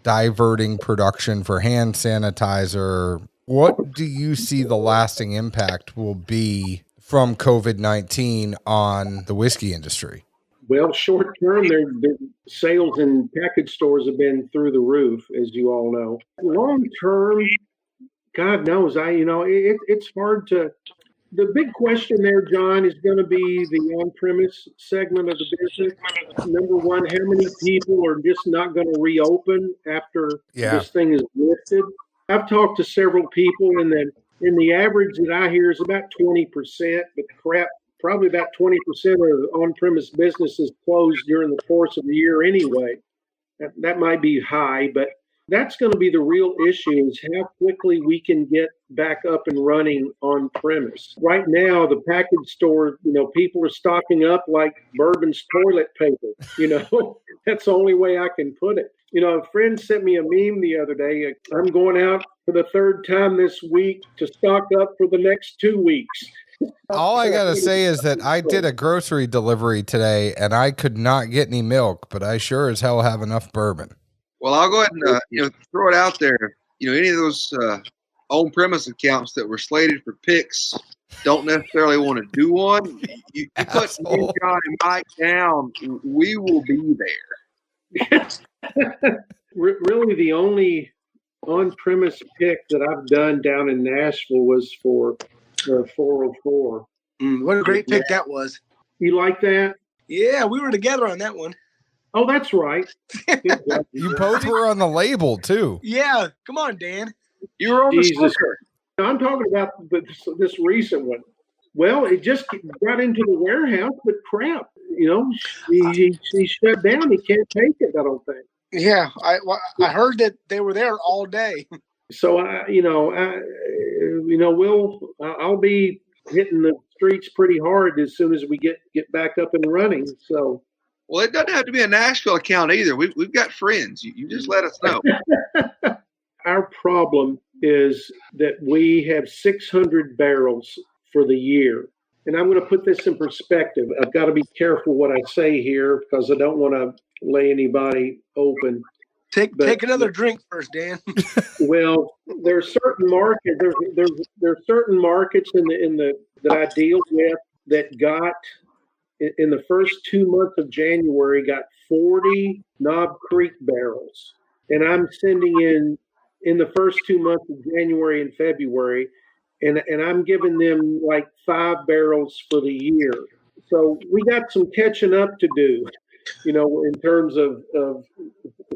diverting production for hand sanitizer. What do you see the lasting impact will be from COVID-19 on the whiskey industry? Well, short term, their sales in package stores have been through the roof, as you all know. Long term, God knows, it's hard to. The big question there, John, is going to be the on-premise segment of the business. Number one, how many people are just not going to reopen after this thing is lifted? I've talked to several people, and the average that I hear is about 20%, but probably about 20% of on-premise businesses closed during the course of the year anyway. That might be high, but that's going to be the real issue, is how quickly we can get back up and running on premise. Right now, the package store, people are stocking up like Bourbon's toilet paper. That's the only way I can put it. A friend sent me a meme the other day. I'm going out for the third time this week to stock up for the next 2 weeks. All I got to say is that I did a grocery delivery today and I could not get any milk, but I sure as hell have enough bourbon. Well, I'll go ahead and throw it out there. Any of those on-premise accounts that were slated for picks don't necessarily want to do one. You put me, John, and Mike down, we will be there. Really, the only on-premise pick that I've done down in Nashville was for 404. What a great pick that was. You like that? Yeah, we were together on that one. Oh, that's right. You both were on the label, too. Yeah. Come on, Dan. You were on the sticker. I'm talking about this recent one. Well, it just got into the warehouse, but crap. He shut down. He can't take it, I don't think. Yeah, I heard that they were there all day. So, I'll be hitting the streets pretty hard as soon as we get back up and running. So. Well, it doesn't have to be a Nashville account either. We've got friends. You just let us know. Our problem is that we have 600 barrels for the year. and I'm going to put this in perspective. I've got to be careful what I say here because I don't want to lay anybody open. Take another drink first, Dan. Well, there's certain markets. There's certain markets in the that I deal with that got in the first 2 months of January got 40 Knob Creek barrels, and I'm sending in the first 2 months of January and February, and I'm giving them like 5 barrels for the year. So we got some catching up to do, in terms of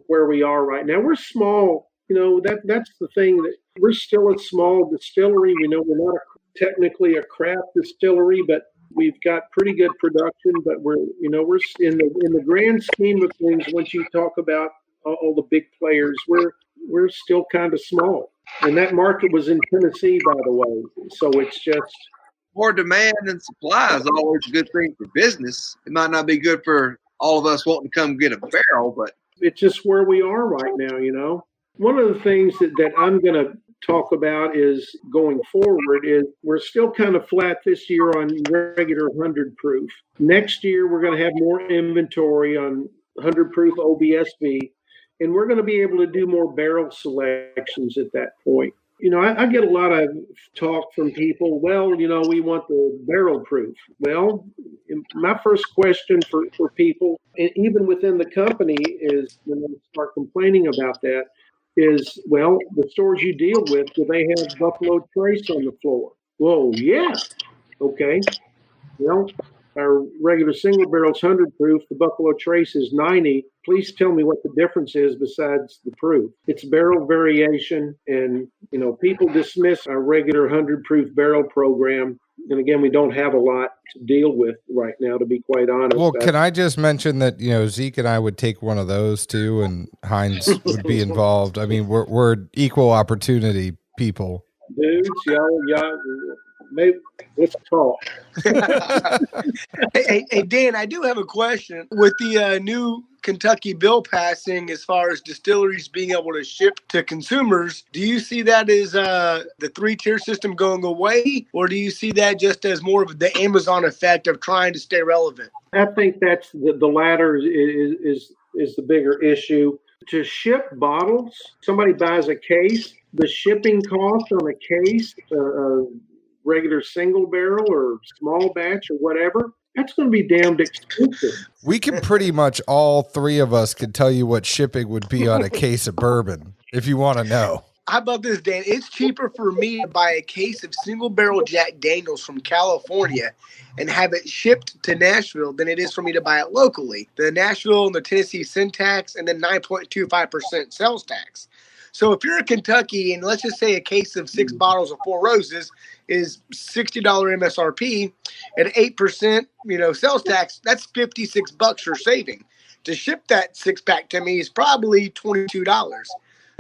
where we are right now. We're small, that's the thing, that we're still a small distillery. We know we're not technically a craft distillery, but we've got pretty good production. But we're in the grand scheme of things, once you talk about all the big players, we're still kind of small. And that market was in Tennessee, by the way. So it's just more demand and supply is always a good thing for business. It might not be good for all of us wanting to come get a barrel, but it's just where we are right now. One of the things that I'm going to talk about is going forward is we're still kind of flat this year on regular 100 proof. Next year, we're going to have more inventory on 100 proof OBSV, and we're going to be able to do more barrel selections at that point. I get a lot of talk from people, well, we want the barrel proof. Well, my first question for people, and even within the company, is when they start complaining about that, is, well, the stores you deal with, do they have Buffalo Trace on the floor? Whoa, yeah. Okay. Well, our regular single barrel's 100 proof. The Buffalo Trace is 90. Please tell me what the difference is besides the proof. It's barrel variation, and people dismiss our regular 100 proof barrel program. And again, we don't have a lot to deal with right now, to be quite honest. Well, can I just mention that Zeke and I would take one of those too, and Hinds would be involved. I mean, we're equal opportunity people. Dudes, y'all, maybe let's talk. Hey, Dan, I do have a question. With the new Kentucky bill passing, as far as distilleries being able to ship to consumers, do you see that as the 3-tier system going away, or do you see that just as more of the Amazon effect of trying to stay relevant? I think that's the latter is the bigger issue. To ship bottles, somebody buys a case, the shipping cost on a case, regular single barrel or small batch or whatever, that's going to be damned expensive. We can pretty much, all three of us could tell you what shipping would be on a case of bourbon, if you want to know. How about this, Dan? It's cheaper for me to buy a case of single barrel Jack Daniels from California and have it shipped to Nashville than it is for me to buy it locally. The Nashville and the Tennessee sin tax, and then 9.25% sales tax. So if you're in Kentucky, and let's just say a case of 6 bottles of Four Roses is $60 MSRP at 8%, sales tax, that's $56 you're saving. To ship that 6-pack to me is probably $22.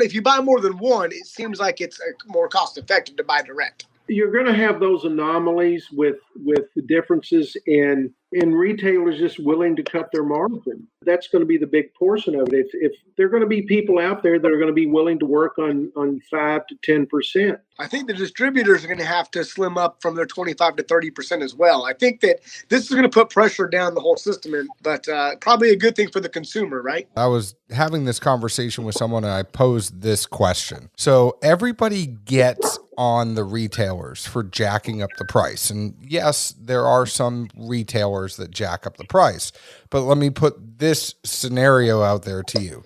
If you buy more than one, it seems like it's more cost effective to buy direct. You're going to have those anomalies with the differences in retailers just willing to cut their margin. That's going to be the big portion of it. If there are going to be people out there that are going to be willing to work on 5 to 10%. I think the distributors are going to have to slim up from their 25 to 30% as well. I think that this is going to put pressure down the whole system, but probably a good thing for the consumer, right? I was having this conversation with someone and I posed this question. So everybody gets on the retailers for jacking up the price. And yes, there are some retailers that jack up the price, but let me put this scenario out there to you.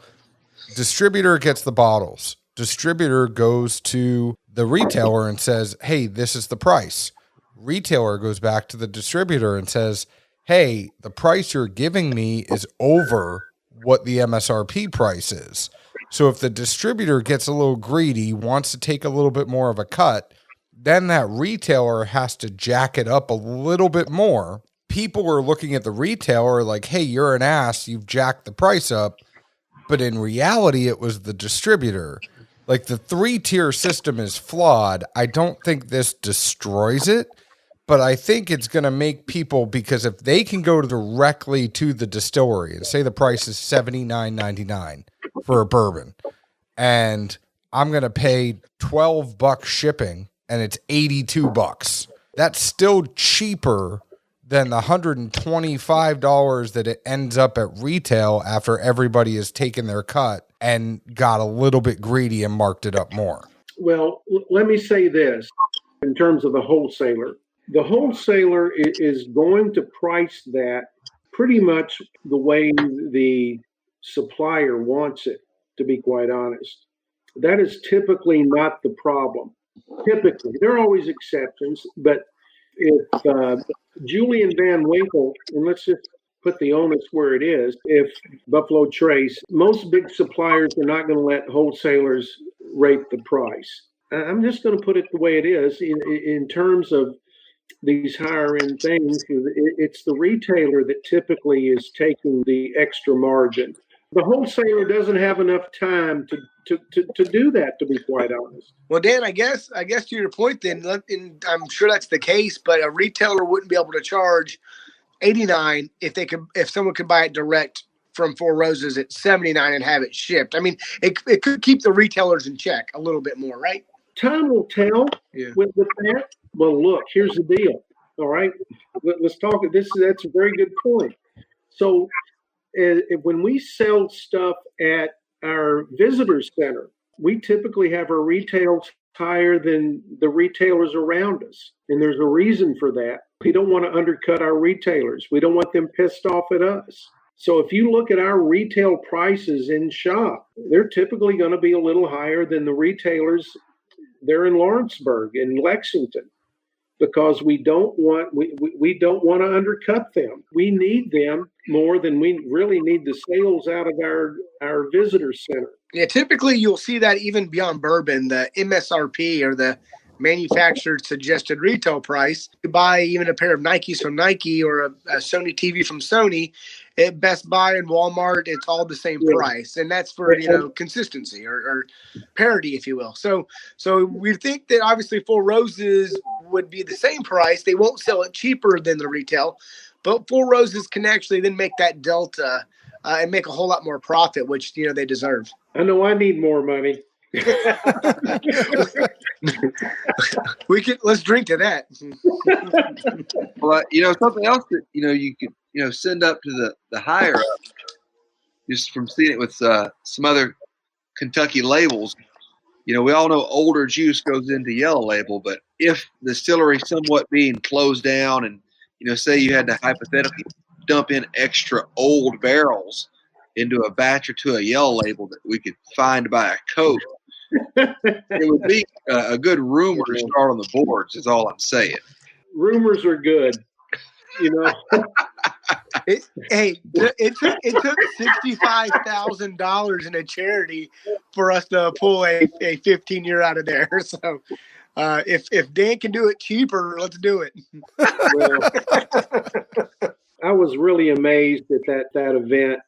Distributor gets the bottles. Distributor goes to the retailer and says, hey, this is the price. Retailer goes back to the distributor and says, hey, the price you're giving me is over what the MSRP price is. So if the distributor gets a little greedy, wants to take a little bit more of a cut, then that retailer has to jack it up a little bit more. People are looking at the retailer like, hey, you're an ass, you've jacked the price up. But in reality, it was the distributor. Like, the 3-tier system is flawed. I don't think this destroys it, but I think it's going to make people, because if they can go directly to the distillery and say the price is $79.99 for a bourbon, and I'm going to pay $12 shipping and it's $82, that's still cheaper than the $125 that it ends up at retail after everybody has taken their cut and got a little bit greedy and marked it up more. Well, let me say this in terms of the wholesaler. The wholesaler is going to price that pretty much the way the supplier wants it, to be quite honest. That is typically not the problem. Typically, there are always exceptions, but if Julian Van Winkle, and let's just put the onus where it is, if Buffalo Trace, most big suppliers are not going to let wholesalers rate the price. I'm just going to put it the way it is in terms of these higher end things. It's the retailer that typically is taking the extra margin. The wholesaler doesn't have enough time to do that, to be quite honest. Well, Dan, I guess to your point then, and I'm sure that's the case, but a retailer wouldn't be able to charge $89 if someone could buy it direct from Four Roses at $79 and have it shipped. I mean, it could keep the retailers in check a little bit more, right? Time will tell with that. Well, look, here's the deal. All right, let's talk. That's a very good point. So when we sell stuff at our visitor center, we typically have our retails higher than the retailers around us. And there's a reason for that. We don't want to undercut our retailers. We don't want them pissed off at us. So if you look at our retail prices in shop, they're typically going to be a little higher than the retailers there in Lawrenceburg and Lexington, because we don't want to undercut them. We need them more than we really need the sales out of our visitor center. Yeah, typically you'll see that even beyond bourbon, the MSRP or the manufactured suggested retail price. You buy even a pair of Nikes from Nike or a Sony TV from Sony at Best Buy and Walmart, it's all the same price. And that's for, consistency or parity, if you will. So we think that obviously Four Roses would be the same price. They won't sell it cheaper than the retail, but Four Roses can actually then make that delta and make a whole lot more profit, which, they deserve. I know I need more money. Let's drink to that. Well, something else that you could send up to the higher up, just from seeing it with some other Kentucky labels. We all know older juice goes into yellow label, but if the distillery somewhat being closed down, and say you had to hypothetically dump in extra old barrels into a batch or two of yellow label that we could find by a coat, it would be a good rumor to start on the boards, is all I'm saying. Rumors are good. It took $65,000 in a charity for us to pull a 15-year out of there. So if Dan can do it cheaper, let's do it. Well, I was really amazed at that event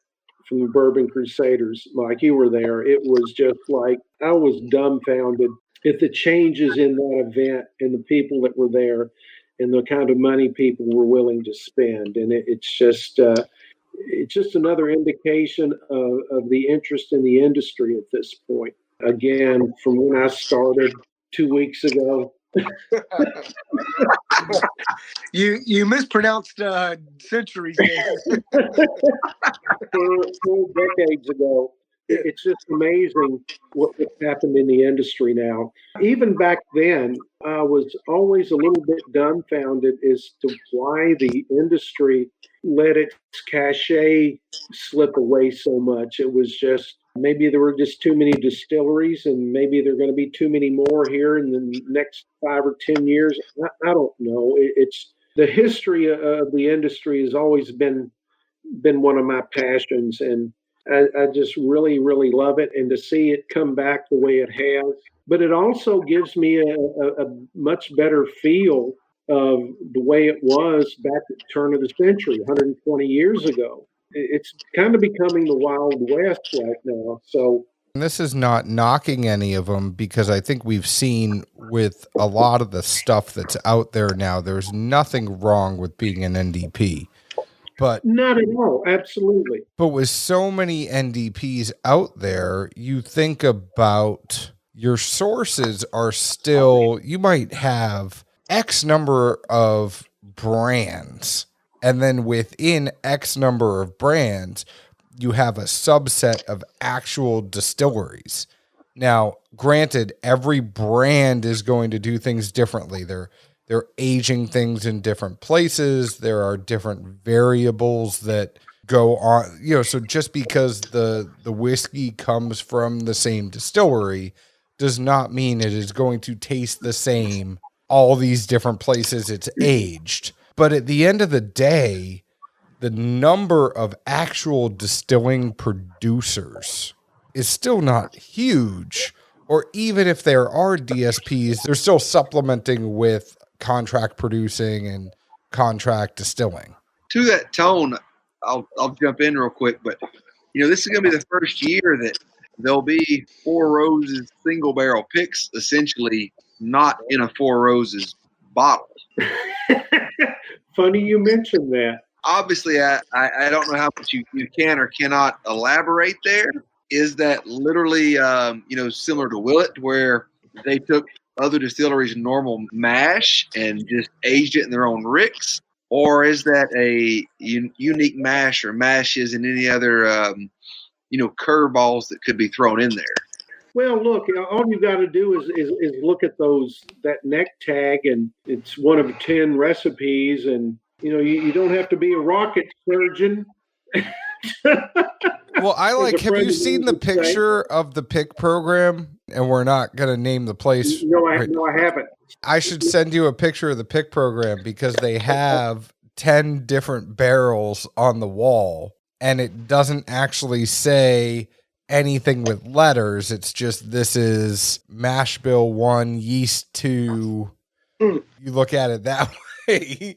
from the Bourbon Crusaders. Mike, you were there. It was just like, I was dumbfounded at the changes in that event and the people that were there and the kind of money people were willing to spend. And it's just another indication of the interest in the industry at this point. Again, from when I started 2 weeks ago. You mispronounced centuries. 4 decades ago. It's just amazing what's happened in the industry now. Even back then, I was always a little bit dumbfounded as to why the industry let its cachet slip away so much. It was just, maybe there were just too many distilleries, and maybe there are going to be too many more here in the next 5 or 10 years. I don't know. It's the history of the industry has always been one of my passions, and I just really, really love it. And to see it come back the way it has, but it also gives me a much better feel of the way it was back at the turn of the century, 120 years ago. It's kind of becoming the Wild West right now. So, and this is not knocking any of them, because I think we've seen with a lot of the stuff that's out there now, there's nothing wrong with being an NDP. But not at all. Absolutely. But with so many NDPs out there, you think about your sources are still, you might have X number of brands. And then within X number of brands, you have a subset of actual distilleries. Now, granted, every brand is going to do things differently. They're aging things in different places. There are different variables that go on, so just because the whiskey comes from the same distillery does not mean it is going to taste the same all these different places it's aged. But at the end of the day, the number of actual distilling producers is still not huge. Or even if there are DSPs, they're still supplementing with contract producing and contract distilling. To that tone, I'll jump in real quick, but this is going to be the first year that there'll be Four Roses single barrel picks, essentially not in a Four Roses bottle. Funny you mentioned that. Obviously, I don't know how much you can or cannot elaborate there. Is that literally, similar to Willet, where they took other distilleries' normal mash and just aged it in their own ricks? Or is that a unique mash or mashes and any other, curveballs that could be thrown in there? Well, look, all you got to do is look at that neck tag, and it's one of 10 recipes, and you don't have to be a rocket surgeon. Well, have you seen the picture of the pick program? And we're not going to name the place. No, I haven't. I should send you a picture of the pick program because they have 10 different barrels on the wall, and it doesn't actually say anything with letters. It's just, this is mash bill 1, yeast 2. You look at it that way.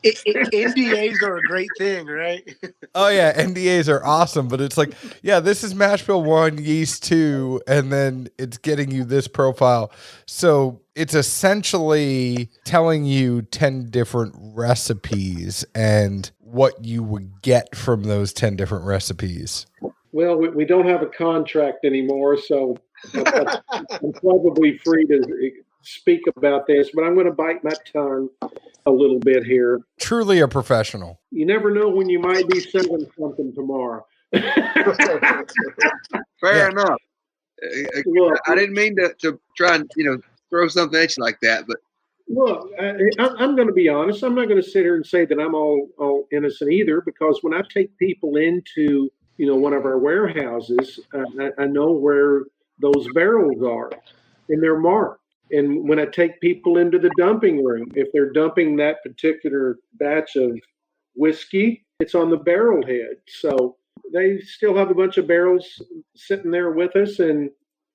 NDAs are a great thing, right? Oh yeah, NDAs are awesome, but it's like, yeah, this is mash bill 1, yeast 2, and then it's getting you this profile. So it's essentially telling you 10 different recipes and what you would get from those 10 different recipes. Well, we don't have a contract anymore, so I'm probably free to speak about this, but I'm going to bite my tongue a little bit here. Truly a professional. You never know when you might be selling something tomorrow. Fair enough. Look, I didn't mean to try and throw something at you like that, but look, I'm going to be honest. I'm not going to sit here and say that I'm all innocent either, because when I take people into one of our warehouses, I know where those barrels are, and they're marked. And when I take people into the dumping room, if they're dumping that particular batch of whiskey, it's on the barrel head. So they still have a bunch of barrels sitting there with us. And,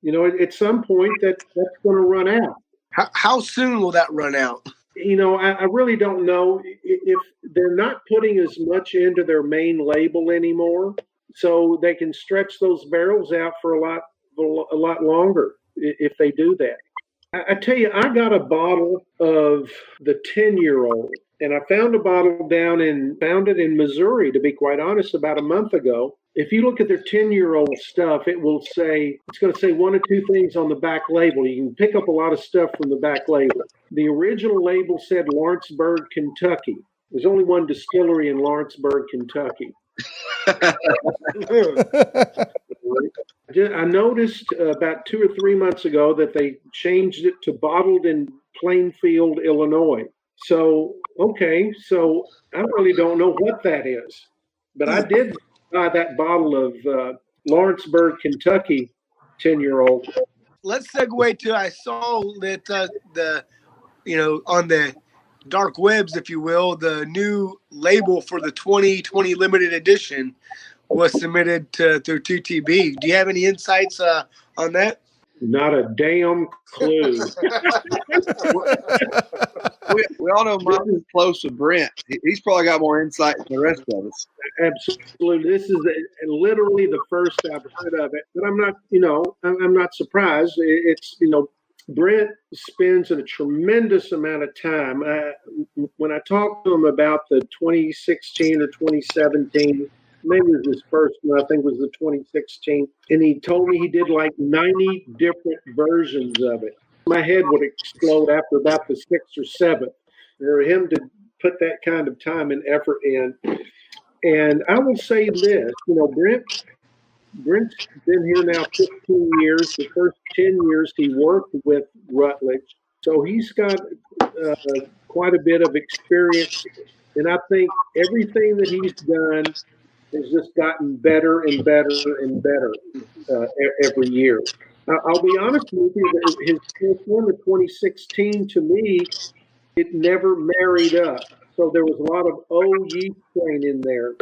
at some point that's going to run out. How soon will that run out? I really don't know. If they're not putting as much into their main label anymore, so they can stretch those barrels out for a lot longer if they do that. I tell you, I got a bottle of the 10-year-old, and I found a bottle found it in Missouri, to be quite honest, about a month ago. If you look at their 10-year-old stuff, it's going to say one or two things on the back label. You can pick up a lot of stuff from the back label. The original label said Lawrenceburg, Kentucky. There's only one distillery in Lawrenceburg, Kentucky. I noticed about 2 or 3 months ago that they changed it to bottled in Plainfield, Illinois. So I really don't know what that is. But I did buy that bottle of Lawrenceburg, Kentucky 10-year-old. Let's segue to, I saw that on the dark webs, if you will, the new label for the 2020 limited edition was submitted through 2TB. Do you have any insights on that? Not a damn clue. we all know Mike's close to Brent. He's probably got more insight than the rest of us. Absolutely. This is literally the first I've heard of it. But I'm not surprised. It's, Brent spends a tremendous amount of time. When I talked to him about the 2016 or 2017, maybe it was his first one, I think it was the 2016, and he told me he did like 90 different versions of it. my head would explode after about the 6th or 7th. For him to put that kind of time and effort in. And I will say this, Brent's been here now 15 years. The first 10 years he worked with Rutledge. So he's got quite a bit of experience. And I think everything that he's done has just gotten better and better and better every year. I'll be honest with you, his first one, the 2016, to me, it never married up. So there was a lot of yeast strain in there.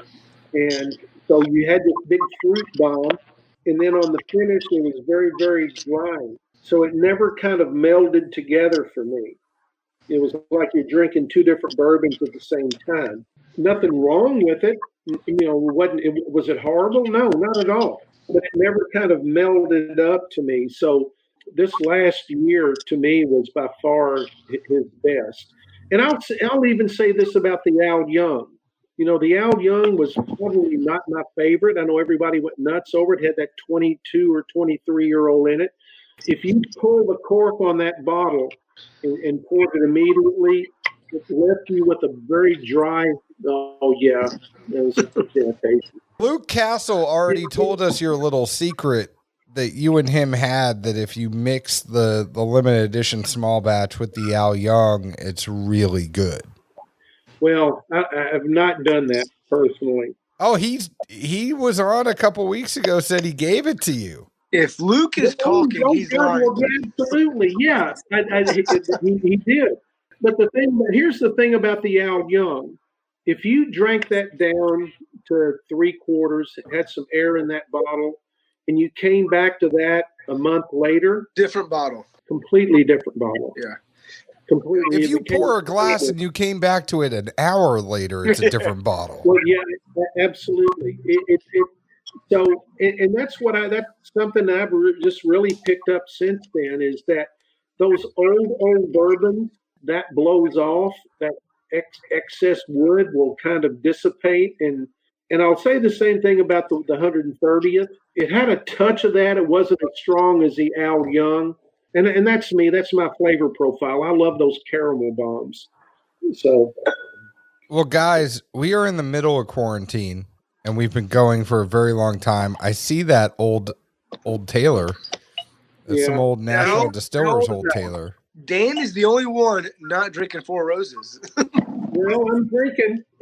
And so you had this big fruit bomb. And then on the finish, it was very, very dry. So it never kind of melded together for me. It was like you're drinking 2 different bourbons at the same time. Nothing wrong with it. Was it horrible? No, not at all. But it never kind of melded up to me. So this last year, to me, was by far his best. And I'll even say this about the Al Young. The Al Young was probably not my favorite. I know everybody went nuts over it. It had that 22 or 23-year-old in it. If you pull the cork on that bottle and poured it immediately, it left you with a very dry, it was a sanitation. Luke Castle already told us your little secret that you and him had, that if you mix the limited edition small batch with the Al Young, it's really good. Well, I have not done that personally. Oh, he was on a couple weeks ago, said he gave it to you. If Luke is talking, he's lying. Absolutely, yeah, he did. But here's the thing about the Al Young. If you drank that down to 3/4, it had some air in that bottle, and you came back to that a month later, different bottle, completely different bottle. Yeah, completely. If you pour a glass and you came back to it an hour later, it's a different bottle. Well, yeah, absolutely. And that's something I've just really picked up since then, is that those old bourbons, that blows off, that excess wood will kind of dissipate. And I'll say the same thing about the 130th. It had a touch of that. It wasn't as strong as the Al Young. And that's me. That's my flavor profile. I love those caramel bombs. So, well, guys, we are in the middle of quarantine, and we've been going for a very long time. I see that old Taylor. It's some old National Distillers Old Taylor. Dan is the only one not drinking Four Roses. Well,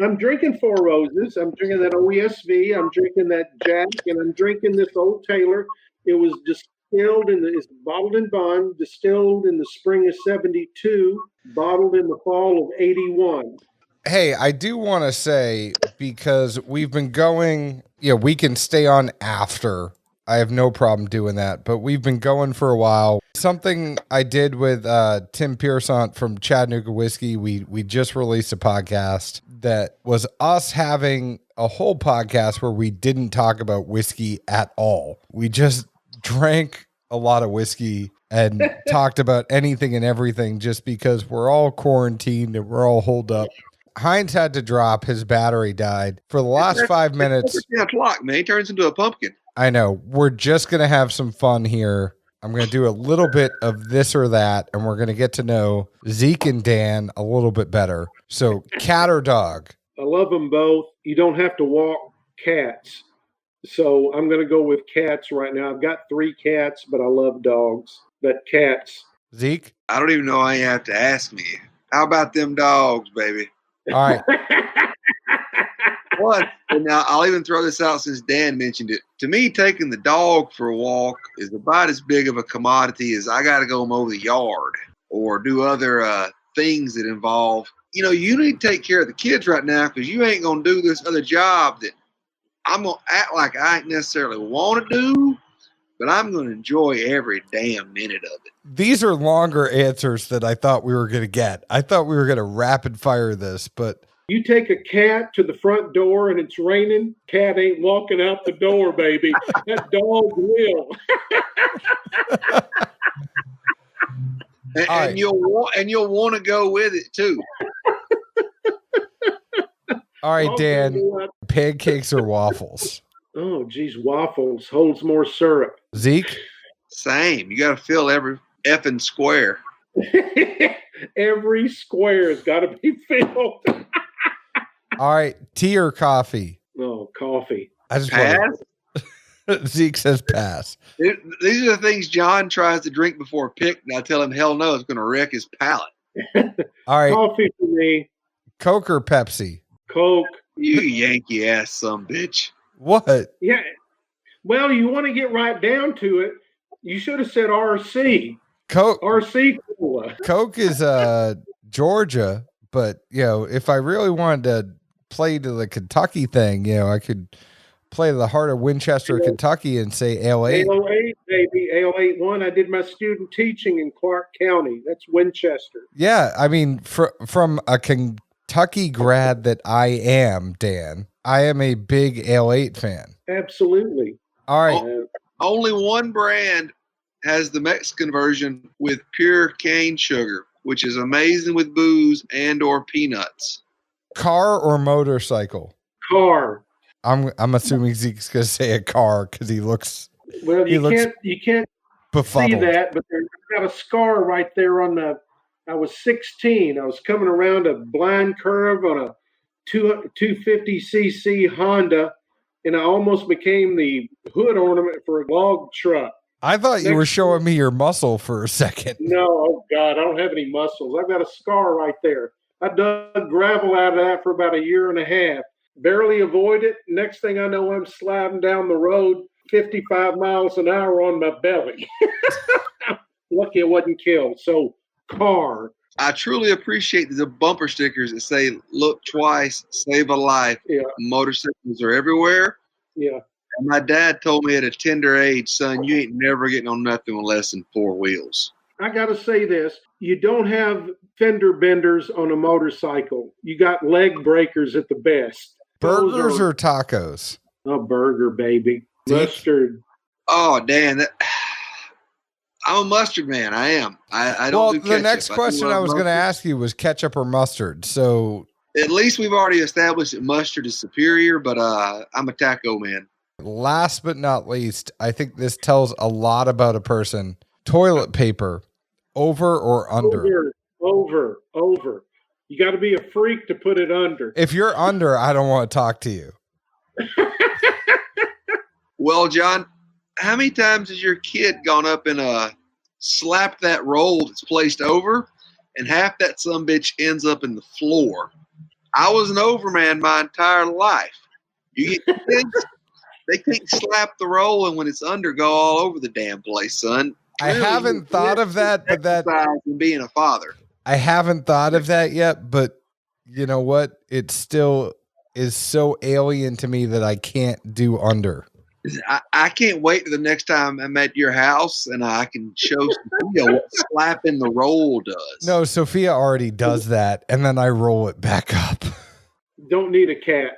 I'm drinking Four Roses. I'm drinking that OESV. I'm drinking that Jack, and I'm drinking this Old Taylor. It was distilled it's bottled in bond, distilled in the spring of '72, bottled in the fall of '81. Hey, I do want to say, because we've been going, we can stay on after. I have no problem doing that, but we've been going for a while. Something I did with Tim Pearsont from Chattanooga Whiskey, we just released a podcast that was us having a whole podcast where we didn't talk about whiskey at all. We just drank a lot of whiskey and talked about anything and everything, just because we're all quarantined and we're all holed up. Hinds had to drop. His battery died. For the last 5 minutes. Yeah, clock, man. He turns into a pumpkin. I know. We're just going to have some fun here. I'm going to do a little bit of this or that, and we're going to get to know Zeke and Dan a little bit better. So, cat or dog? I love them both. You don't have to walk cats. So, I'm going to go with cats right now. I've got 3 cats, but I love dogs. But cats. Zeke? I don't even know why you have to ask me. How about them dogs, baby? All right. What? And now I'll even throw this out since Dan mentioned it. To me, taking the dog for a walk is about as big of a commodity as I got to go mow the yard or do other things that involve, you need to take care of the kids right now, because you ain't going to do this other job that I'm going to act like I ain't necessarily want to do, but I'm going to enjoy every damn minute of it. These are longer answers than I thought we were going to get. I thought we were going to rapid fire this, but... You take a cat to the front door and it's raining, cat ain't walking out the door, baby. That dog will. And you'll want to go with it too. All right, Dan, pancakes or waffles? Oh, geez, waffles holds more syrup. Zeke? Same. You got to fill every effing square. Every square has got to be filled. All right, tea or coffee? Oh, coffee. I just Pass? Zeke says pass. These are the things John tries to drink before a pick, and I tell him, hell no, it's going to wreck his palate. All right, Coffee for me. Coke or Pepsi? Coke. You Yankee ass some bitch. What? Yeah. Well, you want to get right down to it. You should have said RC. Coke. RC Cola. Coke is Georgia, but if I really wanted to play to the Kentucky thing, I could play to the heart of Winchester, Kentucky, and say Ale 8. Ale 8, baby. Ale 8-1. I did my student teaching in Clark County. That's Winchester. Yeah, I mean, from a Kentucky grad that I am, Dan, I am a big Ale 8 fan. Absolutely. All right. Only one brand has the Mexican version with pure cane sugar, which is amazing with booze and or peanuts. Car or motorcycle? Car. I'm assuming Zeke's gonna say a car because he looks. Well, you can't befuddled. see that, but there's got a scar right there on the. I was 16. I was coming around a blind curve on a 250cc Honda, and I almost became the hood ornament for a log truck. I thought you were showing me your muscle for a second. No, oh God, I don't have any muscles. I've got a scar right there. I dug gravel out of that for about a year and a half. Barely avoid it. Next thing I know, I'm sliding down the road 55 miles an hour on my belly. Lucky I wasn't killed. So, car. I truly appreciate the bumper stickers that say, look twice, save a life. Yeah. Motorcycles are everywhere. Yeah. And my dad told me at a tender age, son, you ain't never getting on nothing with less than 4 wheels. I got to say this. You don't have fender benders on a motorcycle. You got leg breakers at the best. Burgers or tacos? A burger, baby. Mustard. Oh, Dan, I'm a mustard man. I am. I don't do ketchup. The next question I was going to ask you was ketchup or mustard. So at least we've already established that mustard is superior, but I'm a taco man. Last but not least, I think this tells a lot about a person. Toilet paper, over or under? Over. You got to be a freak to put it under. If you're under, I don't want to talk to you. Well, John, how many times has your kid gone up and slapped that roll that's placed over, and half that sumbitch ends up in the floor? I was an overman my entire life. You get kids, they can't slap the roll, and when it's under, go all over the damn place, son. I haven't thought of that, but that being a father. I haven't thought of that yet, but you know what? It still is so alien to me that I can't do under. I can't wait to the next time I'm at your house and I can show Sophia what slapping the roll does. No, Sophia already does that, and then I roll it back up. Don't need a cat.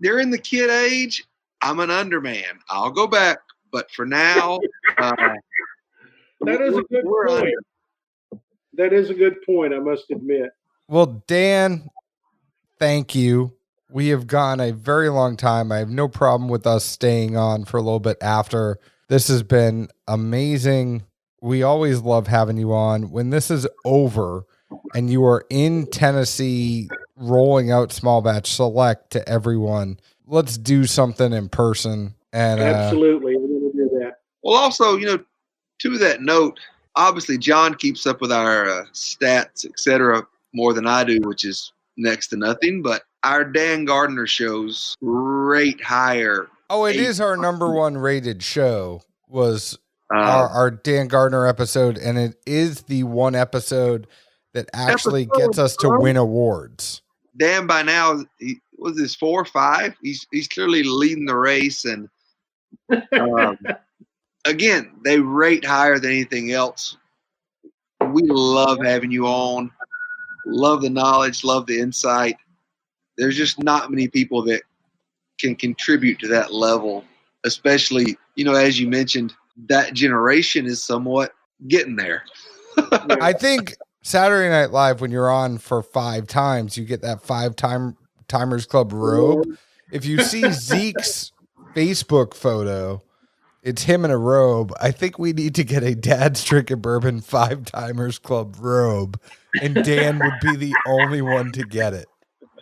During the kid age, I'm an underman. I'll go back, but for now, that is a good point. That is a good point, I must admit. Well, Dan, thank you. We have gone a very long time. I have no problem with us staying on for a little bit after. This has been amazing. We always love having you on. When this is over and you are in Tennessee rolling out Small Batch Select to everyone, let's do something in person. And absolutely, we're going to do that. Well, also, to that note, obviously John keeps up with our stats, etc., more than I do, which is next to nothing. But our Dan Gardner shows rate higher. Oh, it is our number one rated show. Was our Dan Gardner episode, and it is the one episode that actually gets us to win awards. Dan, by now, was this 4 or 5? He's clearly leading the race, and again, they rate higher than anything else. We love having you on. Love the knowledge, love the insight. There's just not many people that can contribute to that level, especially, as you mentioned, that generation is somewhat getting there. I think Saturday Night Live, when you're on for 5 times, you get that 5-timers club robe. If you see Zeke's Facebook photo, It's him in a robe. I think we need to get a Dad's Drinking Bourbon 5-Timers Club robe, and Dan would be the only one to get it.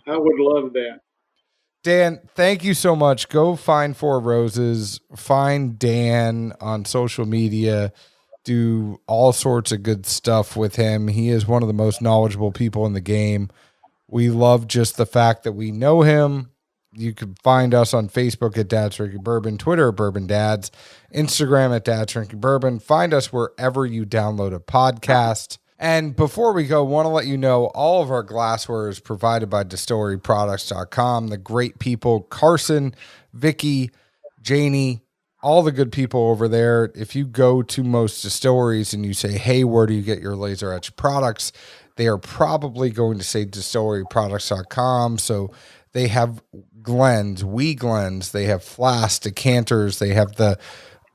I would love that. Dan, thank you so much. Go find Four Roses. Find Dan on social media. Do all sorts of good stuff with him. He is one of the most knowledgeable people in the game. We love just the fact that we know him. You can find us on Facebook at Dad's Drinking Bourbon, Twitter at Bourbon Dads, Instagram at Dad's Drinking Bourbon. Find us wherever you download a podcast. And before we go, want to let you know all of our glassware is provided by distilleryproducts.com. The great people, Carson, Vicky, Janie, all the good people over there. If you go to most distilleries and you say, hey, where do you get your laser etch products? They are probably going to say distilleryproducts.com. So they have Glens, Glens, they have flasks, decanters. They have the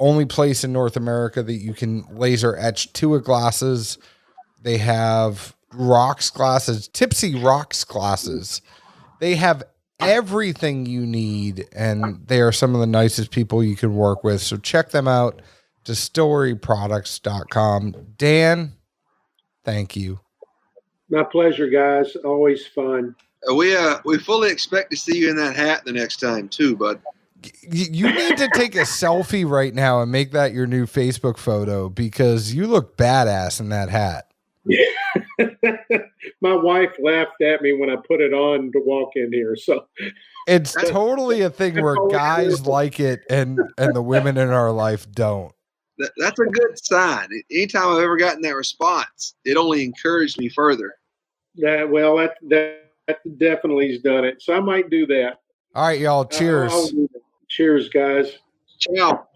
only place in North America that you can laser etch Tua glasses. They have rocks glasses, Tipsy rocks glasses. They have everything you need, and they are some of the nicest people you can work with. So check them out, distilleryproducts.com. Dan, thank you. My pleasure, guys. Always fun. We fully expect to see you in that hat the next time too, bud. You need to take a selfie right now and make that your new Facebook photo, because you look badass in that hat. Yeah. My wife laughed at me when I put it on to walk in here. So it's totally a thing where guys like it and the women in our life don't. That's a good sign. Anytime I've ever gotten that response, it only encouraged me further. Yeah, well, that definitely has done it. So I might do that. All right, y'all. Cheers. Cheers, guys. Ciao.